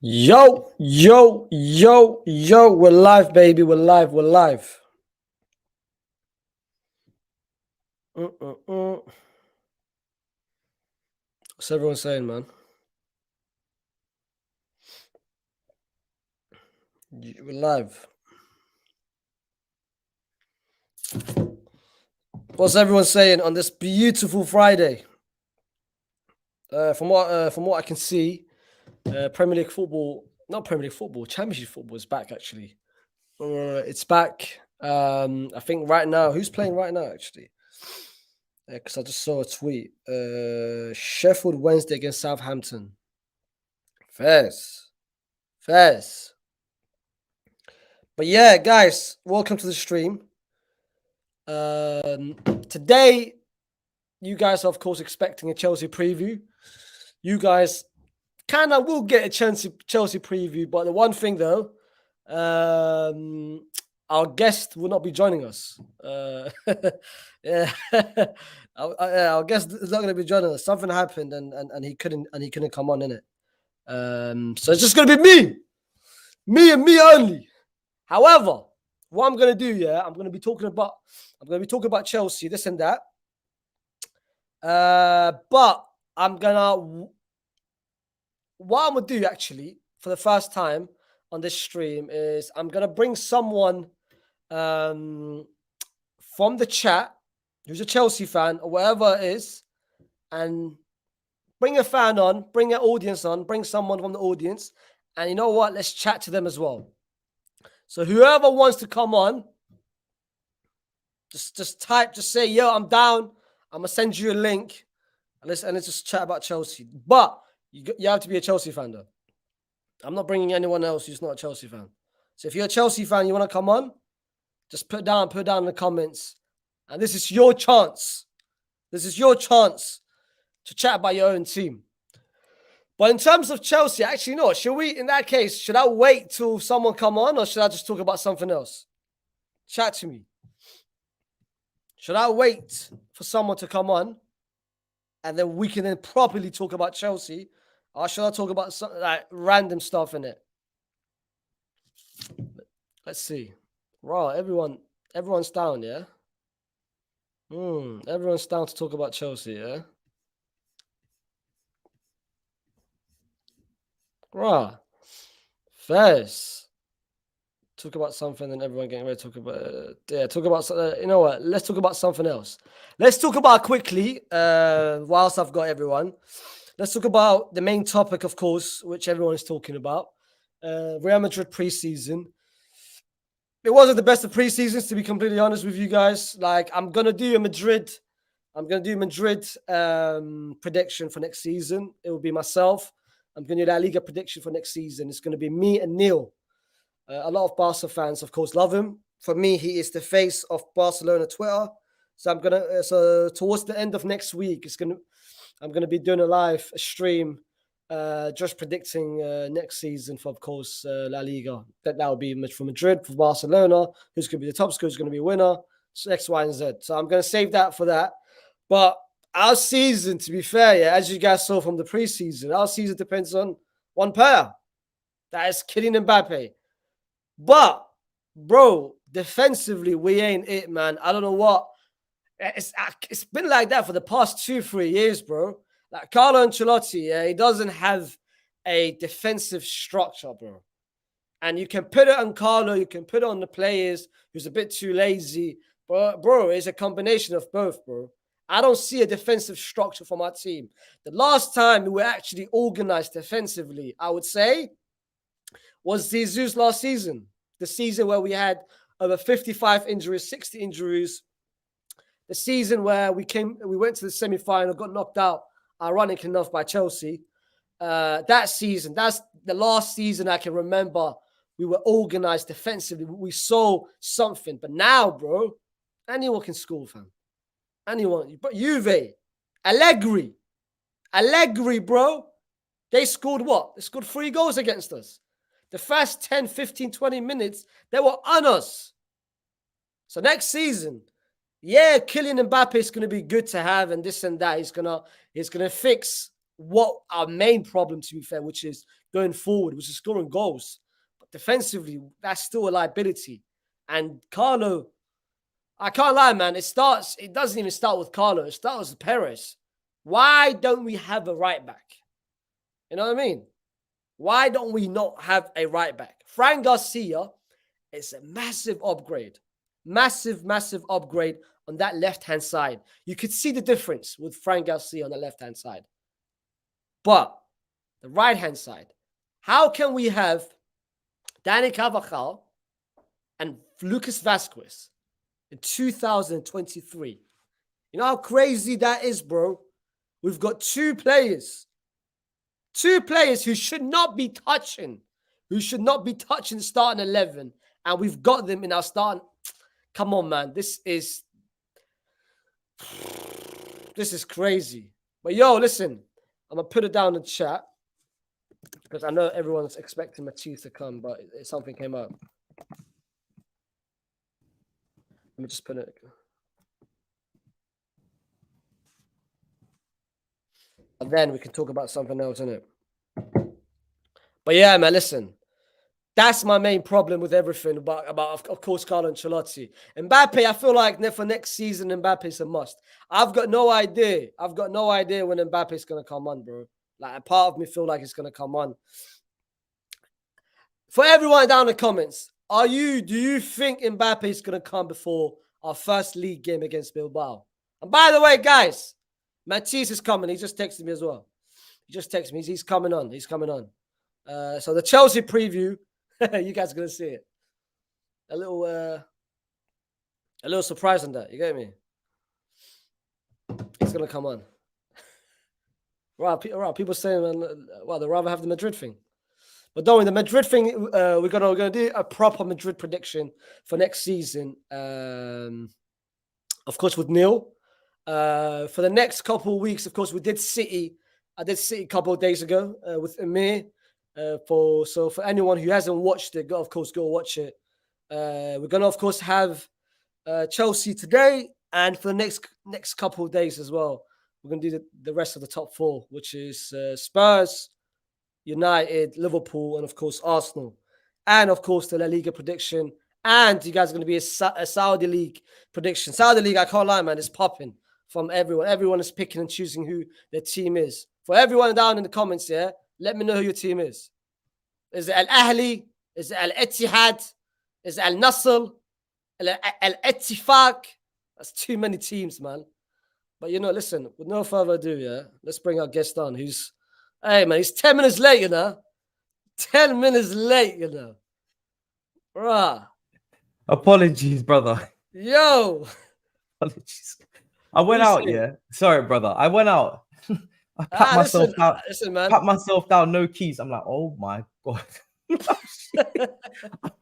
Yo, yo, yo, yo, we're live, baby. We're live. What's everyone saying, man? We're live. What's everyone saying on this beautiful Friday? From what I can see, Premier League football, not Premier League football, Championship football is back actually. It's back. I think right now, who's playing right now actually? Because I just saw a tweet. Sheffield Wednesday against Southampton. Fairs. But yeah, guys, welcome to the stream. Today, you guys are, of course, expecting a Chelsea preview. You guys kind of will get a Chelsea preview, but the one thing, though, our guest will not be joining us. Yeah, our guest is not going to be joining us. Something happened, and he couldn't come on in it. So it's just going to be me and me only. However, what I'm gonna do, I'm gonna be talking about Chelsea, this and that. But what I'm gonna do actually for the first time on this stream is I'm gonna bring someone from the chat who's a Chelsea fan or whatever it is, and bring a fan on, bring an audience on, bring someone from the audience, and you know what? Let's chat to them as well. So whoever wants to come on, just say, yo, I'm down. I'm gonna send you a link, and let's just chat about Chelsea. But you have to be a Chelsea fan, though. I'm not bringing anyone else who's not a Chelsea fan. So if you're a Chelsea fan, you want to come on, just put down in the comments, and this is your chance. This is your chance to chat about your own team. But in terms of Chelsea, actually, no. Should I wait till someone come on, or should I just talk about something else? Chat to me. Should I wait for someone to come on, and then we can then properly talk about Chelsea, or should I talk about some like random stuff in it? Let's see. Raw, everyone's down, yeah. Everyone's down to talk about Chelsea, yeah. Raw, first, talk about something, and everyone getting ready to talk about. Talk about. You know what? Let's talk about something else. Let's talk about quickly. Whilst I've got everyone, let's talk about the main topic, of course, which everyone is talking about. Real Madrid preseason. It wasn't the best of preseasons, to be completely honest with you guys. Like, I'm gonna do a Madrid prediction for next season. It will be myself. I'm gonna do La Liga prediction for next season. It's gonna be me and Neil. A lot of Barca fans, of course, love him. For me, he is the face of Barcelona Twitter. So I'm gonna. So towards the end of next week, I'm gonna be doing a live stream, just predicting next season for, of course, La Liga. That will be for Madrid, for Barcelona. Who's gonna be the top scorer? Who's gonna be winner? So X, Y, and Z. So I'm gonna save that for that. But our season, to be fair, as you guys saw from the preseason, our season depends on one player. That is Kylian Mbappe. But, bro, defensively, we ain't it, man. I don't know what. It's been like that for the past 2-3 years, bro. Like Carlo Ancelotti, he doesn't have a defensive structure, bro. And you can put it on Carlo, you can put it on the players who's a bit too lazy. But, bro, it's a combination of both, bro. I don't see a defensive structure from our team. The last time we were actually organized defensively, I would say, was Jesus last season. The season where we had over 55 injuries, 60 injuries. The season where we went to the semi-final, got knocked out, ironically enough, by Chelsea. That season, that's the last season I can remember we were organized defensively. We saw something. But now, bro, anyone can score, fam. Anyone. But Juve, Allegri, bro. They scored what? They scored 3 goals against us. The first 10, 15, 20 minutes, they were on us. So next season, Kylian Mbappe is going to be good to have and this and that. He's gonna fix what our main problem, to be fair, which is going forward, which is scoring goals. But defensively, that's still a liability. And Carlo, I can't lie, man. It doesn't even start with Carlo. It starts with Perez. Why don't we have a right back? You know what I mean? Why don't we not have a right back? Fran Garcia is a massive upgrade. Massive, massive upgrade on that left-hand side. You could see the difference with Fran Garcia on the left-hand side. But the right-hand side, how can we have Dani Carvajal and Lucas Vazquez in 2023? You know how crazy that is, bro? We've got two players who should not be touching starting 11, and we've got them in our starting. Come on, man. This is crazy. But yo, listen, I'm going to put it down in the chat because I know everyone's expecting Matisse to come, but something came up. Let me just put it. And then we can talk about something else, innit? But yeah, man, listen. That's my main problem with everything about of course, Carlo Ancelotti. Mbappe, I feel like for next season, Mbappe's a must. I've got no idea when Mbappe's going to come on, bro. Like, a part of me feel like it's going to come on. For everyone down in the comments, do you think Mbappe is going to come before our first league game against Bilbao? And by the way, guys, Matisse is coming. He just texted me as well. He just texted me. He's coming on. So the Chelsea preview, you guys are going to see it. A little surprise on that. You get me? It's going to come on. Right, people saying, well, they'd rather have the Madrid thing. But don't worry, the Madrid thing, we're gonna do a proper Madrid prediction for next season. Of course, with Neil. For the next couple of weeks, of course, we did City. I did City a couple of days ago with Amir. For anyone who hasn't watched it, go watch it. We're gonna, of course, have Chelsea today, and for the next couple of days as well, we're gonna do the rest of the top four, which is Spurs, United, Liverpool, and of course Arsenal, and of course the La Liga prediction. And you guys are going to be a Saudi League prediction. Saudi League, I can't lie, man, it's popping from everyone. Everyone is picking and choosing who their team is. For everyone down in the comments, yeah, let me know who your team is. Is it Al Ahly? Is it Al Ittihad? Is it Al Nasr? Al Ettifaq? That's too many teams, man. But listen, with no further ado, yeah, let's bring our guest on. He's 10 minutes late, 10 minutes late, Rah. Apologies, brother. Yo. Apologies. I went out, yeah. Sorry, brother. I went out. I pat myself down. Listen, man. Pat myself down, no keys. I'm like, oh my God.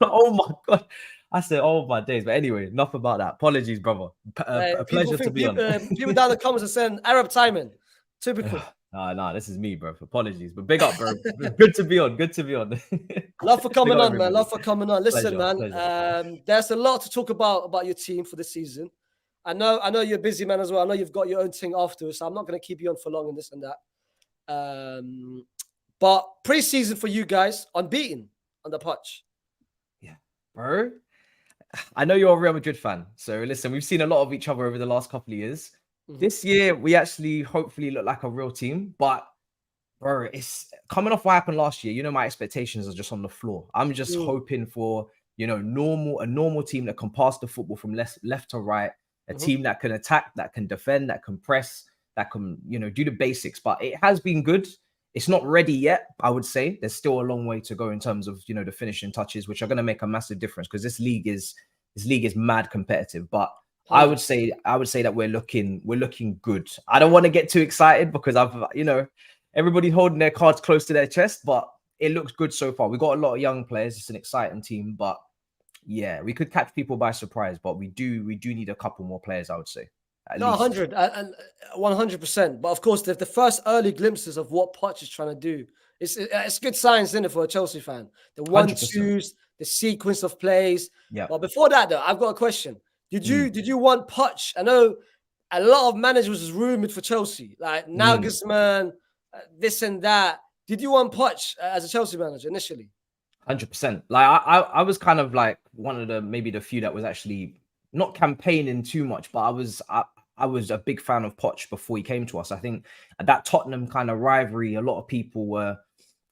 Oh my God. I said, oh my days. But anyway, enough about that. Apologies, brother. A pleasure to be on. People down in the comments are saying Arab timing. Typical. Nah, this is me, bro. Apologies. But big up, bro. Good to be on. Love for coming on, man. Love for coming on. Listen, pleasure. Man, there's a lot to talk about your team for the season. I know you're a busy man as well. I know you've got your own thing afterwards, so I'm not going to keep you on for long and this and that. But pre-season for you guys, unbeaten on the Poch. Yeah, bro. I know you're a Real Madrid fan. So listen, we've seen a lot of each other over the last couple of years. Mm-hmm. This year, we actually hopefully look like a real team. But, bro, it's coming off what happened last year. My expectations are just on the floor. I'm just hoping for, a normal team that can pass the football from left to right. A team that can attack, that can defend, that can press, that can, do the basics. But it has been good. It's not ready yet, I would say. There's still a long way to go in terms of, the finishing touches, which are going to make a massive difference because this league is mad competitive. But I would say that we're looking good. I don't want to get too excited because everybody's holding their cards close to their chest, but it looks good so far. We've got a lot of young players. It's an exciting team, but yeah, we could catch people by surprise, but we do need a couple more players, I would say. No, 100%. But of course, the first early glimpses of what Poch is trying to do, it's good signs, isn't it, for a Chelsea fan? The 1-2s, the sequence of plays. Yeah. But before that, though, I've got a question. Did you want Poch? I know a lot of managers was rumored for Chelsea, like Nagelsmann, this and that. Did you want Poch as a Chelsea manager initially? 100%. Like I was kind of like one of the maybe the few that was actually not campaigning too much, but I was a big fan of Poch before he came to us. I think that Tottenham kind of rivalry, a lot of people were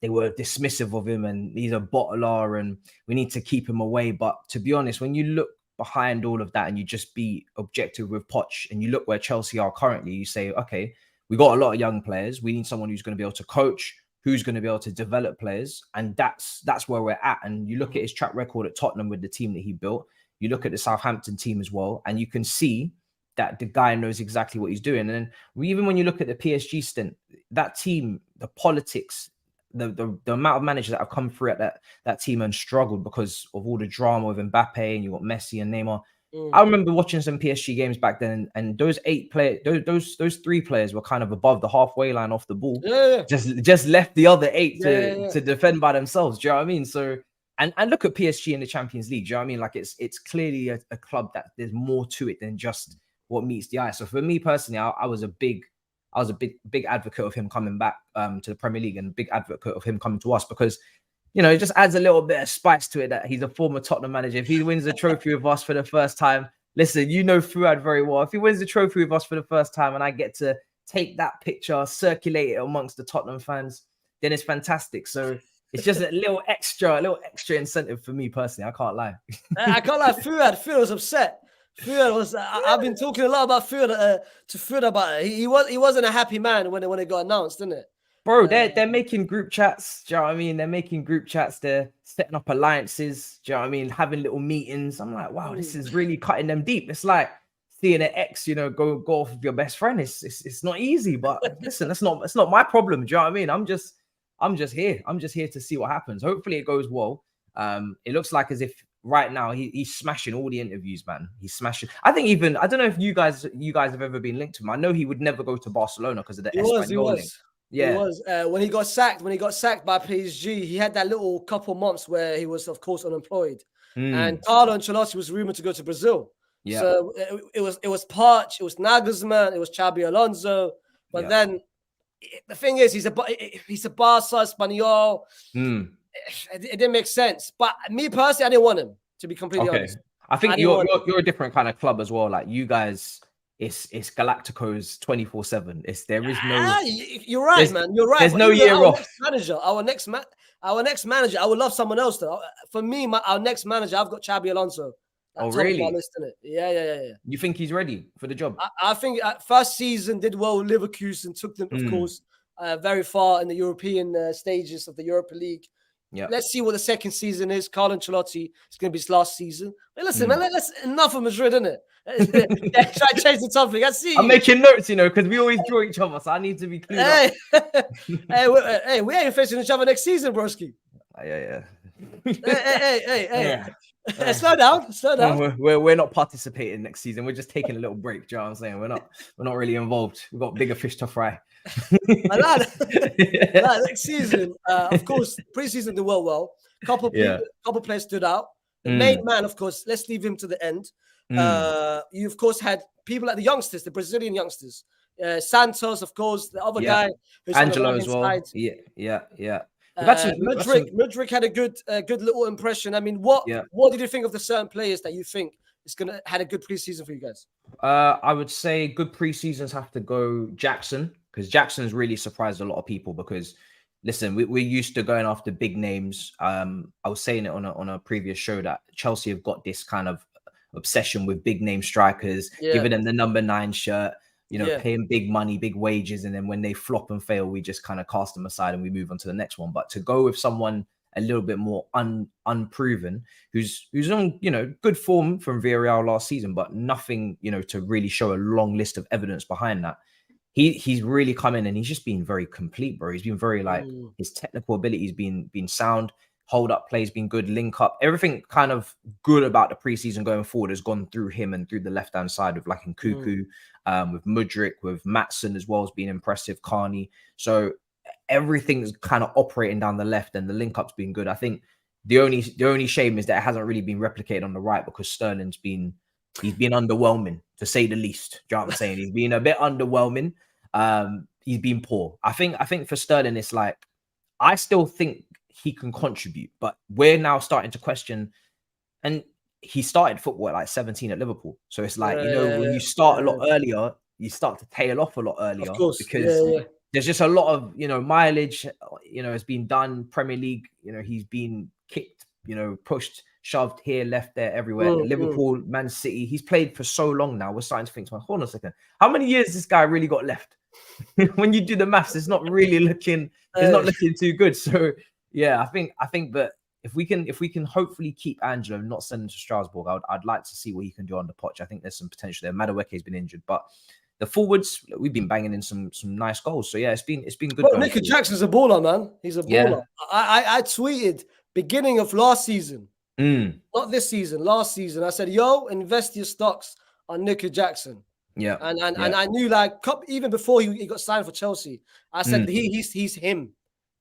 dismissive of him, and he's a bottler and we need to keep him away. But to be honest, when you look behind all of that and you just be objective with Poch and you look where Chelsea are currently, you say, okay, we got a lot of young players. We need someone who's going to be able to coach, who's going to be able to develop players. And that's where we're at. And you look at his track record at Tottenham with the team that he built. You look at the Southampton team as well, and you can see that the guy knows exactly what he's doing. And even when you look at the PSG stint, that team, the politics, the amount of managers that have come through at that team and struggled because of all the drama with Mbappe, and you got Messi and Neymar. I remember watching some PSG games back then, and those 8 players, those 3 players were kind of above the halfway line off the ball. Just left the other 8 to defend by themselves. Do you know what I mean? So and look at PSG in the Champions League. Do you know what I mean? Like it's clearly a club that there's more to it than just what meets the eye. So for me personally, I was a big advocate of him coming back to the Premier League, and a big advocate of him coming to us, because it just adds a little bit of spice to it that he's a former Tottenham manager. If he wins the trophy with us for the first time, listen, Fuad very well. If he wins the trophy with us for the first time and I get to take that picture, circulate it amongst the Tottenham fans, then it's fantastic. So it's just a little extra incentive for me personally. I can't lie. I can't lie. Fuad was upset. Fuad was. I've been talking a lot about Fuad to Fuad about it. He wasn't a happy man when it got announced, didn't it? Bro, they're making group chats. Do you know what I mean? They're making group chats. They're setting up alliances. Do you know what I mean? Having little meetings. I'm like, wow, this is really cutting them deep. It's like seeing an ex, go off with your best friend. It's not easy, but listen, that's not my problem. Do you know what I mean? I'm just here. I'm just here to see what happens. Hopefully it goes well. It looks like as if right now he's smashing all the interviews, man. He's smashing. I think even I don't know if you guys have ever been linked to him. I know he would never go to Barcelona because of the Espanyol link. Yeah, he was. When he got sacked by PSG, he had that little couple months where he was, of course, unemployed. And Carlo Ancelotti was rumored to go to Brazil. Yeah. So it was Poch, it was Nagelsmann, it was Xabi Alonso. But then the thing is, he's a Barca Espanyol. It didn't make sense. But me personally, I didn't want him, to be completely honest. I think you're a different kind of club as well. Like you guys. It's Galacticos 24/7. There is no. You're right, man. You're right. There's no year off. Our next manager. I would love someone else though. For me, our next manager, I've got Xabi Alonso. Oh, really? Yeah. You think he's ready for the job? I think first season did well with Leverkusen, took them, of course, very far in the European stages of the Europa League. Yeah. Let's see what the second season is. Carlo Ancelotti is going to be his last season. But listen, man, let's enough of Madrid, isn't it? Try to change the topic. I'm making notes, because we always draw each other, so I need to be clued up. Hey, we ain't facing each other next season, broski. Yeah. Hey. Slow down. We're not participating next season. We're just taking a little break. Do you know what I'm saying? We're not really involved. We've got bigger fish to fry. Next season, of course, pre-season did well. Couple players stood out. The main man, of course, let's leave him to the end. You of course had people like the youngsters, the Brazilian youngsters, Santos, of course, the other guy, Angelo as well. Side. Yeah. Mudryk had a good little impression. I mean, what did you think of the certain players that you think is had a good preseason for you guys? I would say good preseasons have to go Jackson, because Jackson's really surprised a lot of people. Because listen, we're used to going after big names. I was saying it on a previous show that Chelsea have got this kind of obsession with big name strikers, giving them the number 9 shirt, paying big money, big wages, and then when they flop and fail, we just kind of cast them aside and we move on to the next one. But to go with someone a little bit more unproven, who's on good form from Villarreal last season, but nothing to really show a long list of evidence behind that. He's really come in and he's just been very complete, bro. He's been very his technical ability's been sound. Hold up plays been good, link up, everything kind of good about the preseason going forward has gone through him and through the left hand side with Nkuku, with Mudryk, with Maatsen as well has been impressive, Carney. So everything's kind of operating down the left and the link up's been good. I think the only shame is that it hasn't really been replicated on the right, because Sterling's been underwhelming to say the least. Do you know what I'm saying? He's been a bit underwhelming. he's been poor. I think for Sterling, it's like I still think he can contribute, but we're now starting to question. And he started football at like 17 at Liverpool, so it's like when you start a lot earlier, you start to tail off a lot earlier, of course, because there's just a lot of mileage has been done. Premier League, he's been kicked, pushed, shoved here, left, there, everywhere. Liverpool, Man City, he's played for so long now. We're starting to think, hold on a second, how many years this guy really got left? When you do the maths, it's not really looking, it's not looking too good. So yeah, I think that if we can hopefully keep Angelo, not send him to Strasbourg, I'd like to see what he can do under Poch. I think there's some potential there. Madueke's been injured, but the forwards, we've been banging in some nice goals. So yeah, it's been good. Well, Nico Jackson's a baller, man. He's a baller. Yeah. I tweeted beginning of last season, not this season, last season. I said, "Yo, invest your stocks on Nico Jackson." Yeah, and I knew, like, even before he got signed for Chelsea, I said he's him.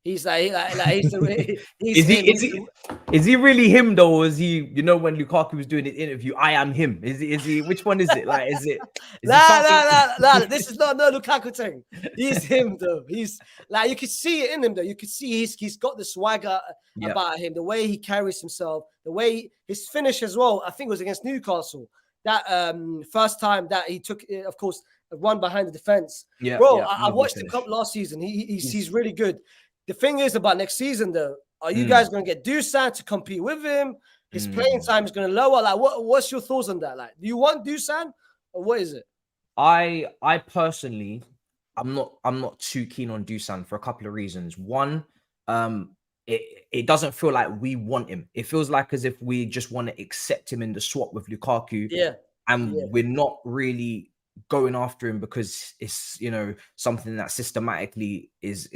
He's like he's him. Is he really him though? Or is he, when Lukaku was doing his interview, I am him? Is he? Which one is it? Like, is it? Nah. This is not no Lukaku thing. He's him though. He's like, you could see it in him though. You could see he's got the swagger about him, the way he carries himself, the way his finish as well. I think it was against Newcastle. That first time that he took, of course, a run behind the defense. Yeah, bro, I watched the cup last season. He's really good. The thing is about next season, though, are you guys going to get Dusan to compete with him? His playing time is going to lower. Like, what's your thoughts on that? Like, do you want Dusan, or what is it? I personally, I'm not too keen on Dusan for a couple of reasons. One, it doesn't feel like we want him. It feels like as if we just want to accept him in the swap with Lukaku. Yeah, we're not really going after him because it's something that systematically is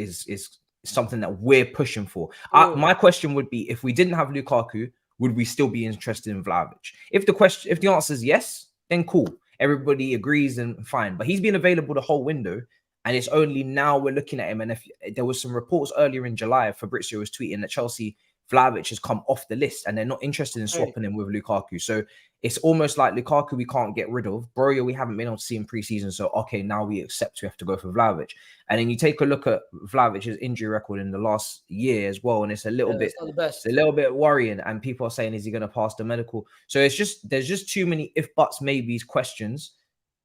something that we're pushing for. My question would be, if we didn't have Lukaku, would we still be interested in Vlahovic? If the answer is yes, then cool. Everybody agrees and fine. But he's been available the whole window, and it's only now we're looking at him. And if there was some reports earlier in July, Fabrizio was tweeting that Chelsea, Vlahovic has come off the list and they're not interested in swapping him with Lukaku. So it's almost like Lukaku we can't get rid of. Broja we haven't been able to see in preseason. So okay, now we accept we have to go for Vlahovic. And then you take a look at Vlahovic's injury record in the last year as well, and it's a little bit, it's a little bit worrying. And people are saying, is he going to pass the medical? So there's just too many if buts, maybes, questions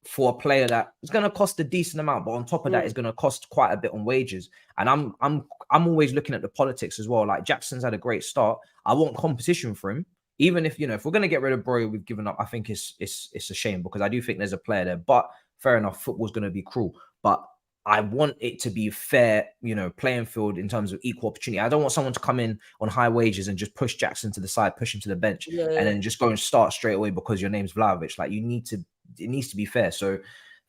for a player that is going to cost a decent amount, but on top of that, it's going to cost quite a bit on wages. And I'm always looking at the politics as well. Like, Jackson's had a great start. I want competition for him. Even if if we're going to get rid of Broja, we've given up. I think it's a shame, because I do think there's a player there. But fair enough, football's going to be cruel. But I want it to be fair, playing field in terms of equal opportunity. I don't want someone to come in on high wages and just push Jackson to the side, push him to the bench, and then just go and start straight away because your name's Vlahovic. Like, it needs to be fair. So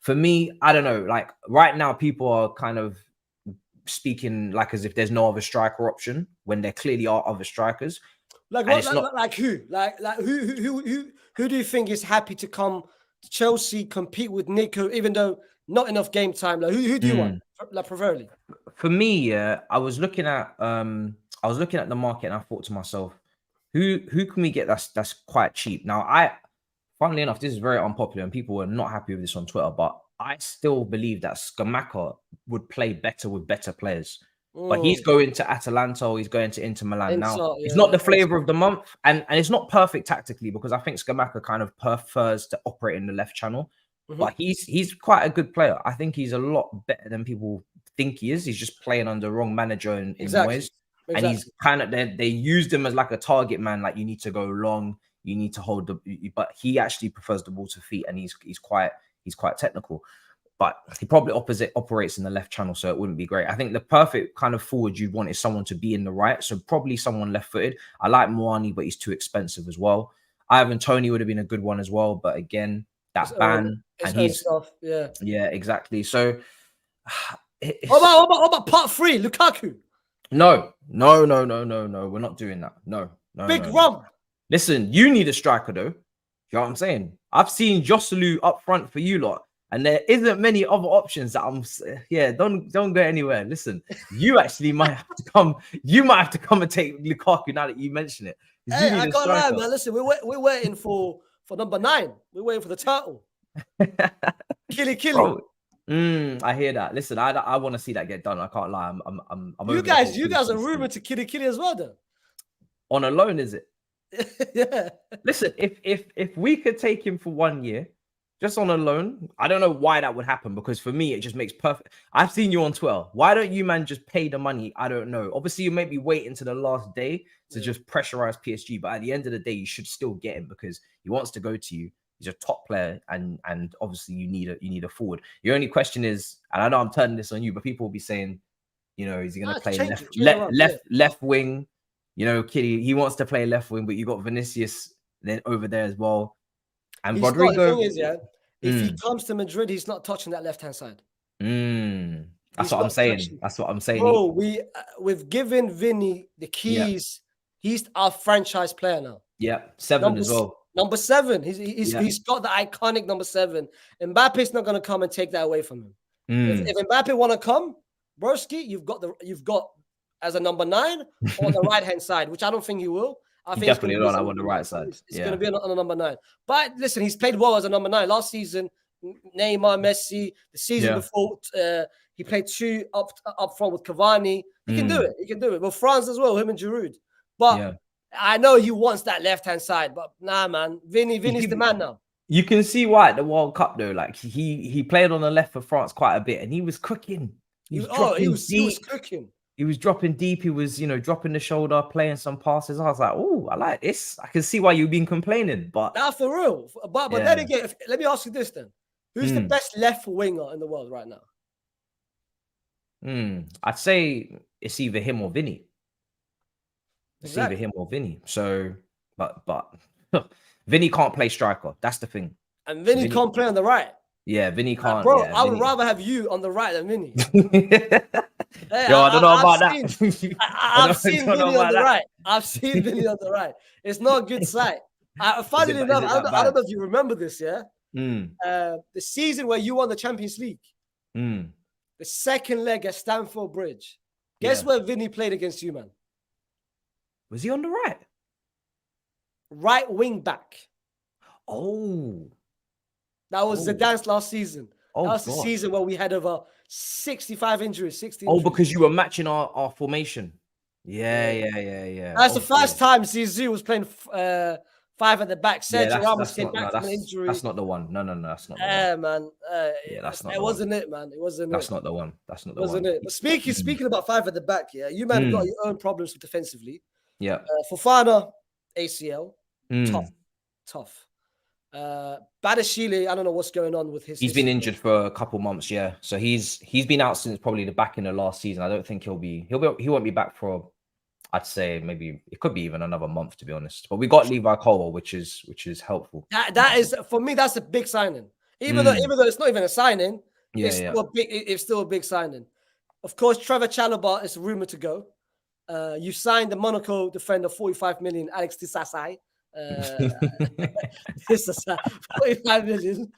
for me, I don't know. Like, right now, people are kind of speaking like as if there's no other striker option when there clearly are other strikers. Like what? Like who? Like who do you think is happy to come to Chelsea, compete with Nico, even though not enough game time? Like, who do you want? Like, preferably. For me, I was looking at the market and I thought to myself, who can we get that's quite cheap? Now, funnily enough, this is very unpopular and people were not happy with this on Twitter, but I still believe that Scamacca would play better with better players. But he's going to Atalanta, or he's going to Inter Milan. Now, it's not the flavor of the month, and it's not perfect tactically, because I think Scamacca kind of prefers to operate in the left channel. But he's quite a good player. I think he's a lot better than people think he is. He's just playing under the wrong manager in ways. And he's kind of, they used him as like a target man, like, you need to go long, you need to hold but he actually prefers the ball to feet, and he's quite technical. But he probably operates in the left channel, so it wouldn't be great. I think the perfect kind of forward you'd want is someone to be in the right, so probably someone left-footed. I like Moani, but he's too expensive as well. Ivan Toney would have been a good one as well, but again, that ban, and he's stuff. Yeah, exactly. So, what about part 3, Lukaku? No, we're not doing that. No. Big rump. Listen, you need a striker though. You know what I'm saying? I've seen Joselu up front for you lot, and there isn't many other options that don't go anywhere. Listen, you actually might have to come. You might have to come and take Lukaku now that you mention it. Hey, I can't lie, man. Listen, we're waiting for number 9. We're waiting for the turtle. Killy. Bro, I hear that. Listen, I want to see that get done. I can't lie. I'm You over the guys hopefully are rumored to kill as well, though. on a loan, is it? Yeah. Listen, if we could take him for 1 year, just on a loan, I don't know why that would happen, because for me it just makes perfect. I've seen you on Twitter. Why don't you, man, just pay the money? I don't know. Obviously, you may be waiting to the last day to just pressurize PSG, but at the end of the day, you should still get him because he wants to go to you. He's a top player, and obviously you need a forward. Your only question is, and I know I'm turning this on you, but people will be saying, you know, is he going to play left wing? You know, Kitty, he wants to play left wing, but you got Vinicius then over there as well. And Rodrigo. The thing is, if he comes to Madrid, he's not touching that left-hand side. That's what I'm saying. That's what I'm saying. Bro, we've given Vinny the keys. Yeah. He's our franchise player now. Yeah, 7 as well. Number 7. He's got the iconic number 7. Mbappe's not going to come and take that away from him. If Mbappe want to come, broski, you've got as a number 9 on the right-hand side, which I don't think he will. I think definitely not on the right side. It's going to be on the number 9. But listen, he's played well as a number 9. Last season, Neymar, Messi. The season before, he played 2 up front with Cavani. He can do it. He can do it. Well, France as well, him and Giroud. But I know he wants that left-hand side. But nah, man. Vinny's the man now. You can see why at the World Cup, though. Like, he played on the left for France quite a bit, and he was cooking. He was cooking. He was dropping deep. He was, dropping the shoulder, playing some passes. I was like, oh, I like this. I can see why you've been complaining. But now for real. But then again, let me ask you this then. Who's the best left winger in the world right now? I'd say it's either him or Vinny. It's either him or Vinny. So, but Vinny can't play striker. That's the thing. And Vinny can't play on the right. Yeah, Vinny can't. Bro, I would rather have you on the right than Vinny. Hey, I don't know about that. I've seen Vinny on the right. I've seen Vinny on the right. It's not a good sight. Funnily enough, I don't know if you remember this, the season where you won the Champions League, the second leg at Stamford Bridge. Guess where Vinny played against you, man? Was he on the right? Right wing back. Oh. That was Zidane's last season. That was the season where we had over 65 injuries, 60 injuries. because you were matching our formation. Yeah. That's the first time Zizou was playing 5 at the back. Sergio Ramos came back from an injury. That's not the one. No, that's not the one. Man. That's not it wasn't it, man. It wasn't That's not the one. That's not the wasn't one. It. But speaking about 5 at the back, you man have got your own problems defensively. Yeah. Fofana, ACL. Tough. Badashile, I don't know what's going on with his. He's been injured for a couple months, so he's been out since probably the back end of last season. I don't think he won't be back for, I'd say maybe it could be even another month, to be honest. But we got Levi Colwill, which is helpful. That is, for me, that's a big signing. Even though it's not even a signing, it's still a big signing. Of course, Trevor Chalobah is rumored to go. You signed the Monaco defender 45 million, Alex Disasai. 45 million.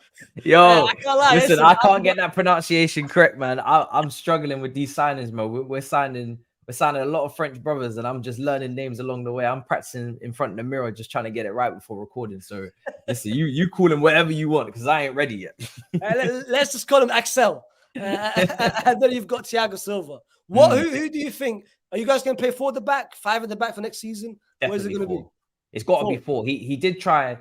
Yo, listen, I can't get that pronunciation correct, man. I'm struggling with these signings, man. We're signing a lot of French brothers, and I'm just learning names along the way. I'm practicing in front of the mirror, just trying to get it right before recording. So listen, you call him whatever you want, because I ain't ready yet. Let's just call him Axel. And then you've got Thiago Silva. Who do you think? Are you guys going to play 4 at the back, 5 at the back for next season? Definitely. Where's it going to be? It's got to be 4. He did try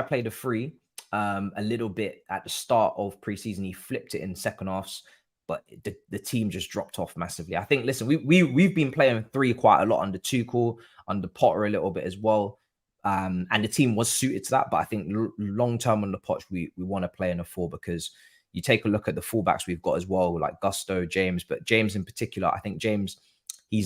play the 3 a little bit at the start of preseason. He flipped it in second halves, but the team just dropped off massively. I think, listen, we've been playing 3 quite a lot under Tuchel, under Potter a little bit as well. And the team was suited to that. But I think long term on the Poch, we want to play in a 4, because you take a look at the fullbacks we've got as well, like Gusto, James, but James in particular, I think James, he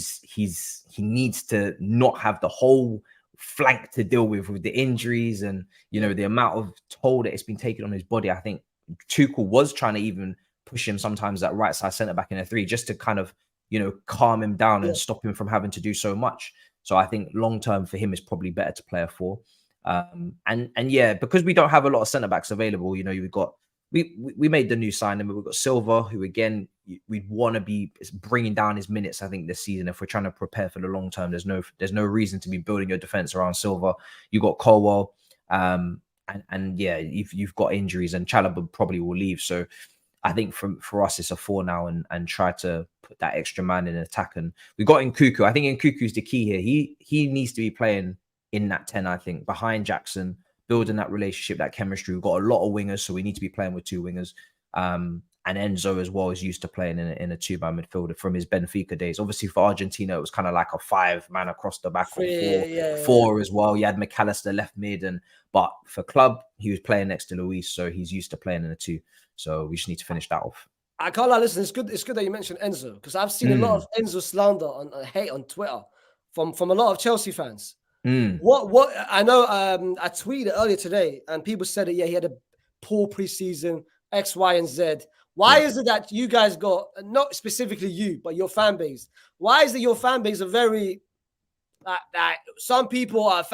needs to not have the whole flank to deal with the injuries and the amount of toll that it's been taken on his body. I think Tuchel was trying to even push him sometimes at right side centre back in a 3, just to kind of calm him down and stop him from having to do so much. So I think long term for him is probably better to play a 4. And because we don't have a lot of centre backs available, we've got we made the new signing, but we've got Silva, who again we'd want to be bringing down his minutes. I think this season, if we're trying to prepare for the long term, there's no reason to be building your defense around Silva. You got Colwill, and you've got injuries, and Chalobah probably will leave. So I think for us, it's a 4 now, and try to put that extra man in attack. And we got in Cuckoo. I think in Cuckoo's the key here. He needs to be playing in that 10, I think, behind Jackson, building that relationship, that chemistry. We've got a lot of wingers, so we need to be playing with 2 wingers. And Enzo as well is used to playing in a 2-man midfielder from his Benfica days. Obviously for Argentina, it was kind of like a 5-man across the back, or 4 as well. You had McAllister left mid, but for club, he was playing next to Luis, so he's used to playing in a 2. So we just need to finish that off. I can't lie. Listen, it's good that you mentioned Enzo, because I've seen a lot of Enzo slander and hate on Twitter from a lot of Chelsea fans. What I know, I tweeted earlier today, and people said that he had a poor preseason, X, Y, and Z. Why is it that you guys got, not specifically you, but your fan base? Why is it your fan base are very some people are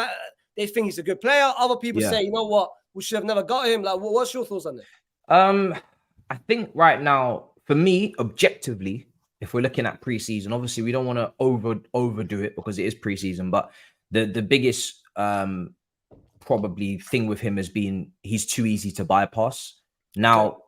they think he's a good player. Other people say, you know what, we should have never got him. Like, what's your thoughts on it? I think right now, for me, objectively, if we're looking at preseason, obviously we don't want to overdo it because it is preseason. But the biggest probably thing with him has been he's too easy to bypass. Now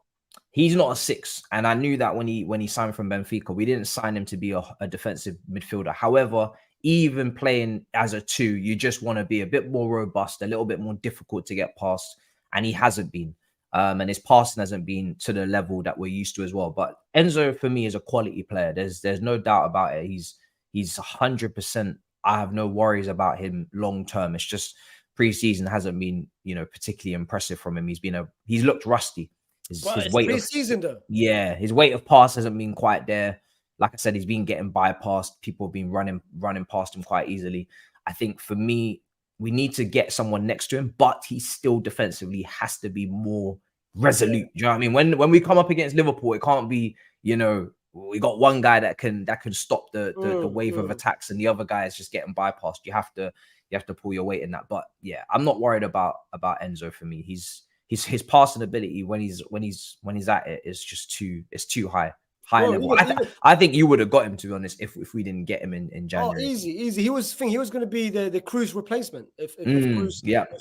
he's not a 6, and I knew that when he signed from Benfica, we didn't sign him to be a defensive midfielder. However, even playing as a 2, you just want to be a bit more robust, a little bit more difficult to get past, and he hasn't been. And his passing hasn't been to the level that we're used to as well. But Enzo, for me, is a quality player. There's no doubt about it. He's 100%. I have no worries about him long term. It's just preseason hasn't been, particularly impressive from him. He's looked rusty. His weight preseason though. Yeah, his weight of pass hasn't been quite there. Like I said, he's been getting bypassed. People have been running past him quite easily. I think for me, we need to get someone next to him, but he still defensively has to be more resolute. Do you know what I mean? When we come up against Liverpool, it can't be, we got one guy that can stop the wave of attacks, and the other guy is just getting bypassed. You have to pull your weight in that. But yeah, I'm not worried about Enzo. For me, his passing ability when he's at it is just too high level. I think you would have got him, to be honest, if we didn't get him in January. Oh, easy. He was going to be the Cruz replacement if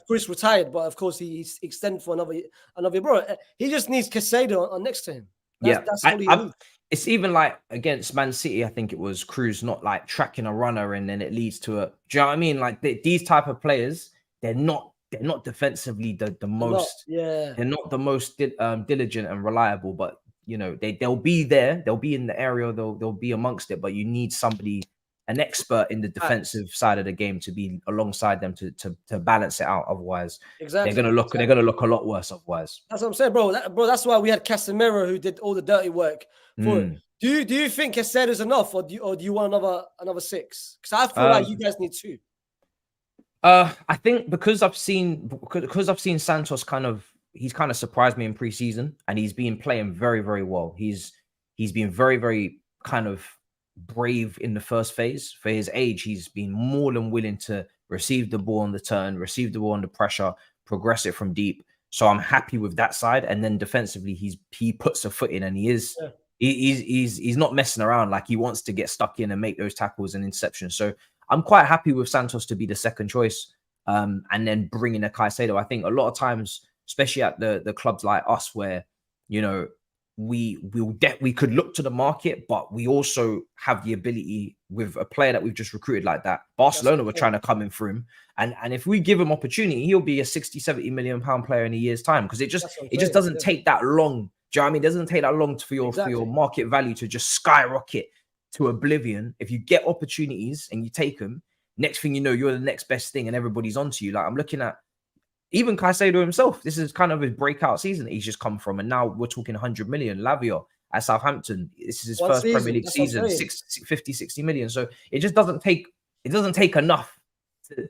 Cruz retired, but of course he's extended for another year. Bro, he just needs Caicedo on next to him. That's all he needs. It's even like against Man City, I think it was Cruz not like tracking a runner, and then it leads to a. Do you know what I mean? Like these type of players, they're not defensively the most. They're not the most diligent and reliable, but. They'll be there. They'll be in the area. They'll be amongst it. But you need somebody, an expert in the defensive side of the game, to be alongside them to balance it out. Otherwise, they're gonna look a lot worse. Otherwise, that's what I'm saying, bro. That's why we had Casemiro, who did all the dirty work for it. Do you think Caicedo is enough, or do you want another 6? Because I feel like you guys need 2. I think because I've seen Santos he's kind of surprised me in preseason, and he's been playing very, very well. He's been very, very kind of brave in the first phase. For his age, he's been more than willing to receive the ball on the turn, receive the ball under pressure, progress it from deep. So I'm happy with that side. And then defensively, he puts a foot in, and he's not messing around. Like, he wants to get stuck in and make those tackles and interceptions. So I'm quite happy with Santos to be the second choice, and then bringing a Caicedo. I think a lot of times, especially at the clubs like us, where we could look to the market, but we also have the ability with a player that we've just recruited like that. Barcelona were trying to come in for him, and if we give him opportunity, he'll be a 60-70 million pound player in a year's time, because it just doesn't take that long. Do you know what I mean? It doesn't take that long for your market value to just skyrocket to oblivion. If you get opportunities and you take them, next thing you know, you're the next best thing, and everybody's onto you. Like, I'm looking at. Even Caicedo himself, this is kind of his breakout season that he's just come from. And now we're talking 100 million. Lavia at Southampton, this is his first Premier League season, 50-60 million. So it just doesn't take enough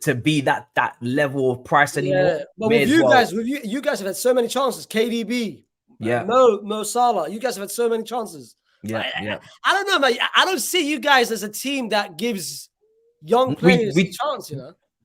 to be that level of price anymore. But with you guys have had so many chances. KDB, Mo Salah, you guys have had so many chances. I don't know, man. I don't see you guys as a team that gives young players a chance,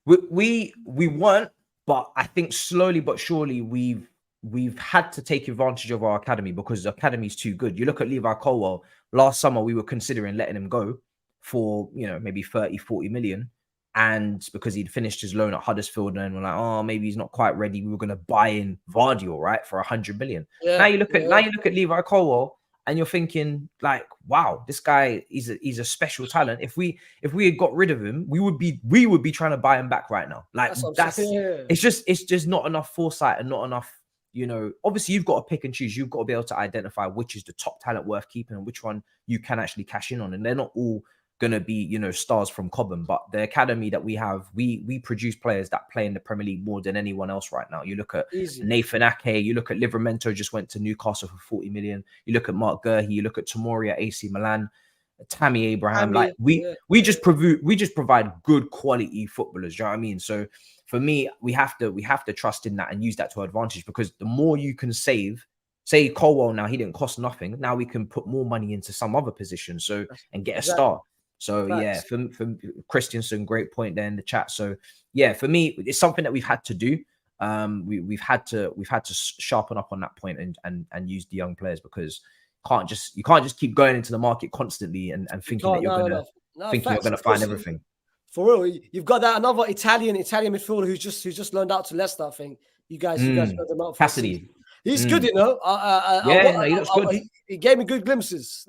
We weren't. But I think slowly but surely we've had to take advantage of our academy, because the academy is too good. You look at Levi Colwell. Last summer, we were considering letting him go for maybe 30-40 million. And because he'd finished his loan at Huddersfield, and we're like, oh, maybe he's not quite ready. We were going to buy in Vardy, right, for 100 million. Now you look at Levi Colwill, and you're thinking like, wow, this guy he's a special talent. If we had got rid of him, we would be trying to buy him back right now. Like it's just not enough foresight and not enough. Obviously you've got to pick and choose. You've got to be able to identify which is the top talent worth keeping and which one you can actually cash in on. And they're not all going to be, stars from Cobham, but the academy that we have, we produce players that play in the Premier League more than anyone else right now. You look at Nathan Ake, you look at Livramento, just went to Newcastle for 40 million. You look at Mark Gurhey, you look at Tomori at AC Milan, Tammy Abraham. We just provide good quality footballers. You know what I mean? So for me, we have to trust in that and use that to our advantage, because the more you can save, say Colwill now, he didn't cost nothing. Now we can put more money into some other position and get a start. So yeah, for Christensen, great point there in the chat. So yeah, for me, it's something that we've had to do. We've had to sharpen up on that point and use the young players, because you can't just keep going into the market constantly and thinking that you're gonna find everything. For real, you've got that another Italian midfielder who's just loaned out to Leicester. I think you guys got them out for Cassidy. He's good, he looks good. He gave me good glimpses.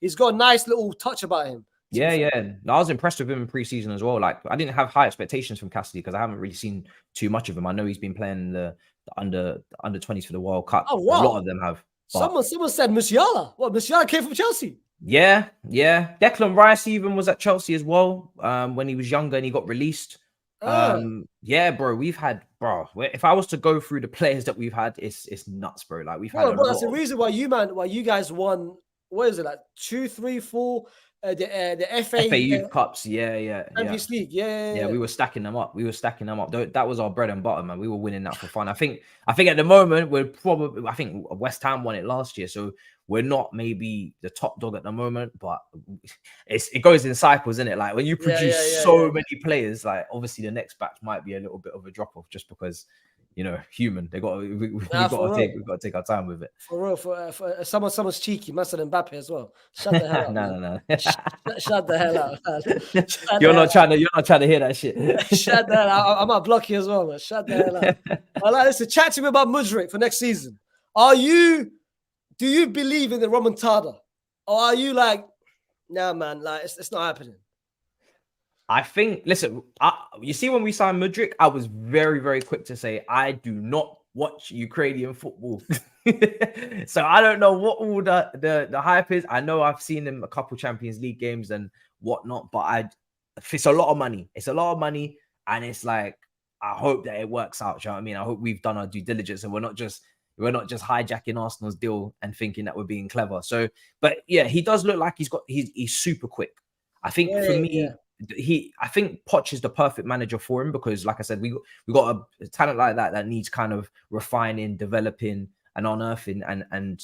He's got a nice little touch about him. Yeah. I was impressed with him in pre-season as well. Like, I didn't have high expectations from Cassidy because I haven't really seen too much of him. I know he's been playing the under 20s for the World Cup. Oh, wow. A lot of them have. Someone said Musiala. What, Musiala came from Chelsea? Yeah. Declan Rice even was at Chelsea as well when he was younger and he got released. Yeah, bro, if I was to go through the players that we've had, it's nuts, bro. Like, we've had a lot. That's the reason why you guys won, what is it, like 2, 3, 4 the FA Youth Cups, Champions League, yeah. We were stacking them up. That was our bread and butter, man. We were winning that for fun. I think at the moment I think West Ham won it last year, so we're not maybe the top dog at the moment, but it goes in cycles, isn't it? Like, when you produce many players, like, obviously the next batch might be a little bit of a drop off, just because human. We've got to take our time with it. For real, for someone's cheeky, must have Mbappe as well. Shut the hell up. No. Shut the hell up. You're not trying to hear that shit. Shut the hell up. I might block you as well, man. Shut the hell up. Listen, chat to me about Mudryk for next season. Do you believe in the remontada, or are you like, nah, man, like it's not happening? I think, listen, you see, when we signed Mudryk, I was very, very quick to say, I do not watch Ukrainian football. So I don't know what all the hype is. I know I've seen him a couple Champions League games and whatnot, but it's a lot of money. It's a lot of money. And it's like, I hope that it works out. You know what I mean? I hope we've done our due diligence and we're not just hijacking Arsenal's deal and thinking that we're being clever. So, but yeah, he does look like he's super quick. I think for me, I think Poch is the perfect manager for him, because, like I said, we got a talent like that needs kind of refining, developing, and unearthing, and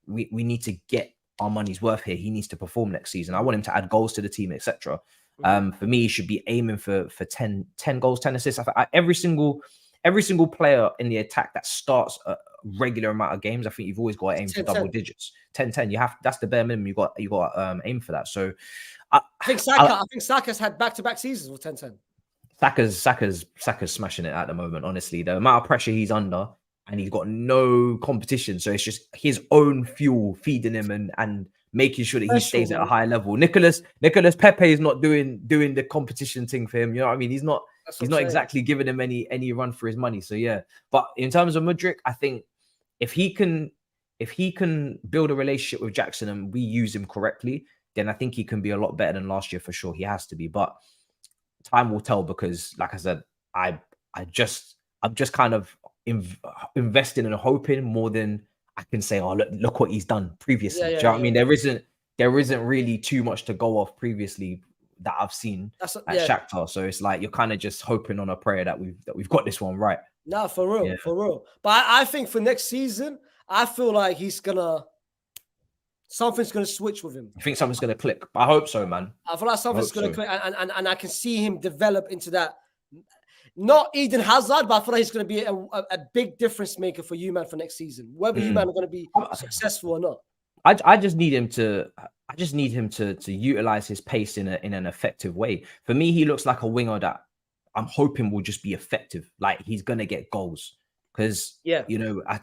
we need to get our money's worth here. He needs to perform next season. I want him to add goals to the team, etc. For me, he should be aiming for 10 goals, 10 assists. Every single player in the attack that starts a regular amount of games, I think you've always got to aim for double digits. 10-10. That's the bare minimum. You got aim for that. So I think Saka's had back-to-back seasons with 10-10. Saka's smashing it at the moment, honestly. The amount of pressure he's under, and he's got no competition, so it's just his own fuel feeding him and making sure that he stays at a high level. Nicolas Pepe is not doing the competition thing for him. You know what I mean? He's not exactly giving him any run for his money. So yeah. But in terms of Mudryk, I think if he can build a relationship with Jackson and we use him correctly, then I think he can be a lot better than last year for sure. He has to be, but time will tell, because, like I said, I'm just kind of investing and hoping more than I can say, oh, look what he's done previously. Do you know what I mean? There isn't really too much to go off previously that I've seen at Shakhtar. So it's like you're kind of just hoping on a prayer that we've got this one right. No, for real. But I think for next season, I feel like something's gonna switch with him. You think something's gonna click? I hope so, man. I feel like something's gonna click, and I can see him develop into that. Not Eden Hazard, but I feel like he's gonna be a big difference maker for you, man, for next season. Whether you, man, are gonna be successful or not. I just need him to. I just need him to utilize his pace in an effective way. For me, he looks like a winger that I'm hoping will just be effective. Like he's gonna get goals because Yeah.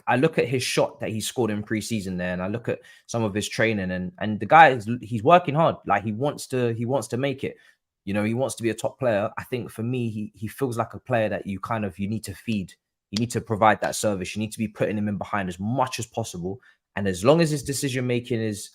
I look at his shot that he scored in preseason there, and I look at some of his training, and the guy he's working hard. Like he wants to make it. He wants to be a top player. I think for me, he feels like a player that you need to feed. You need to provide that service. You need to be putting him in behind as much as possible. And as long as his decision making is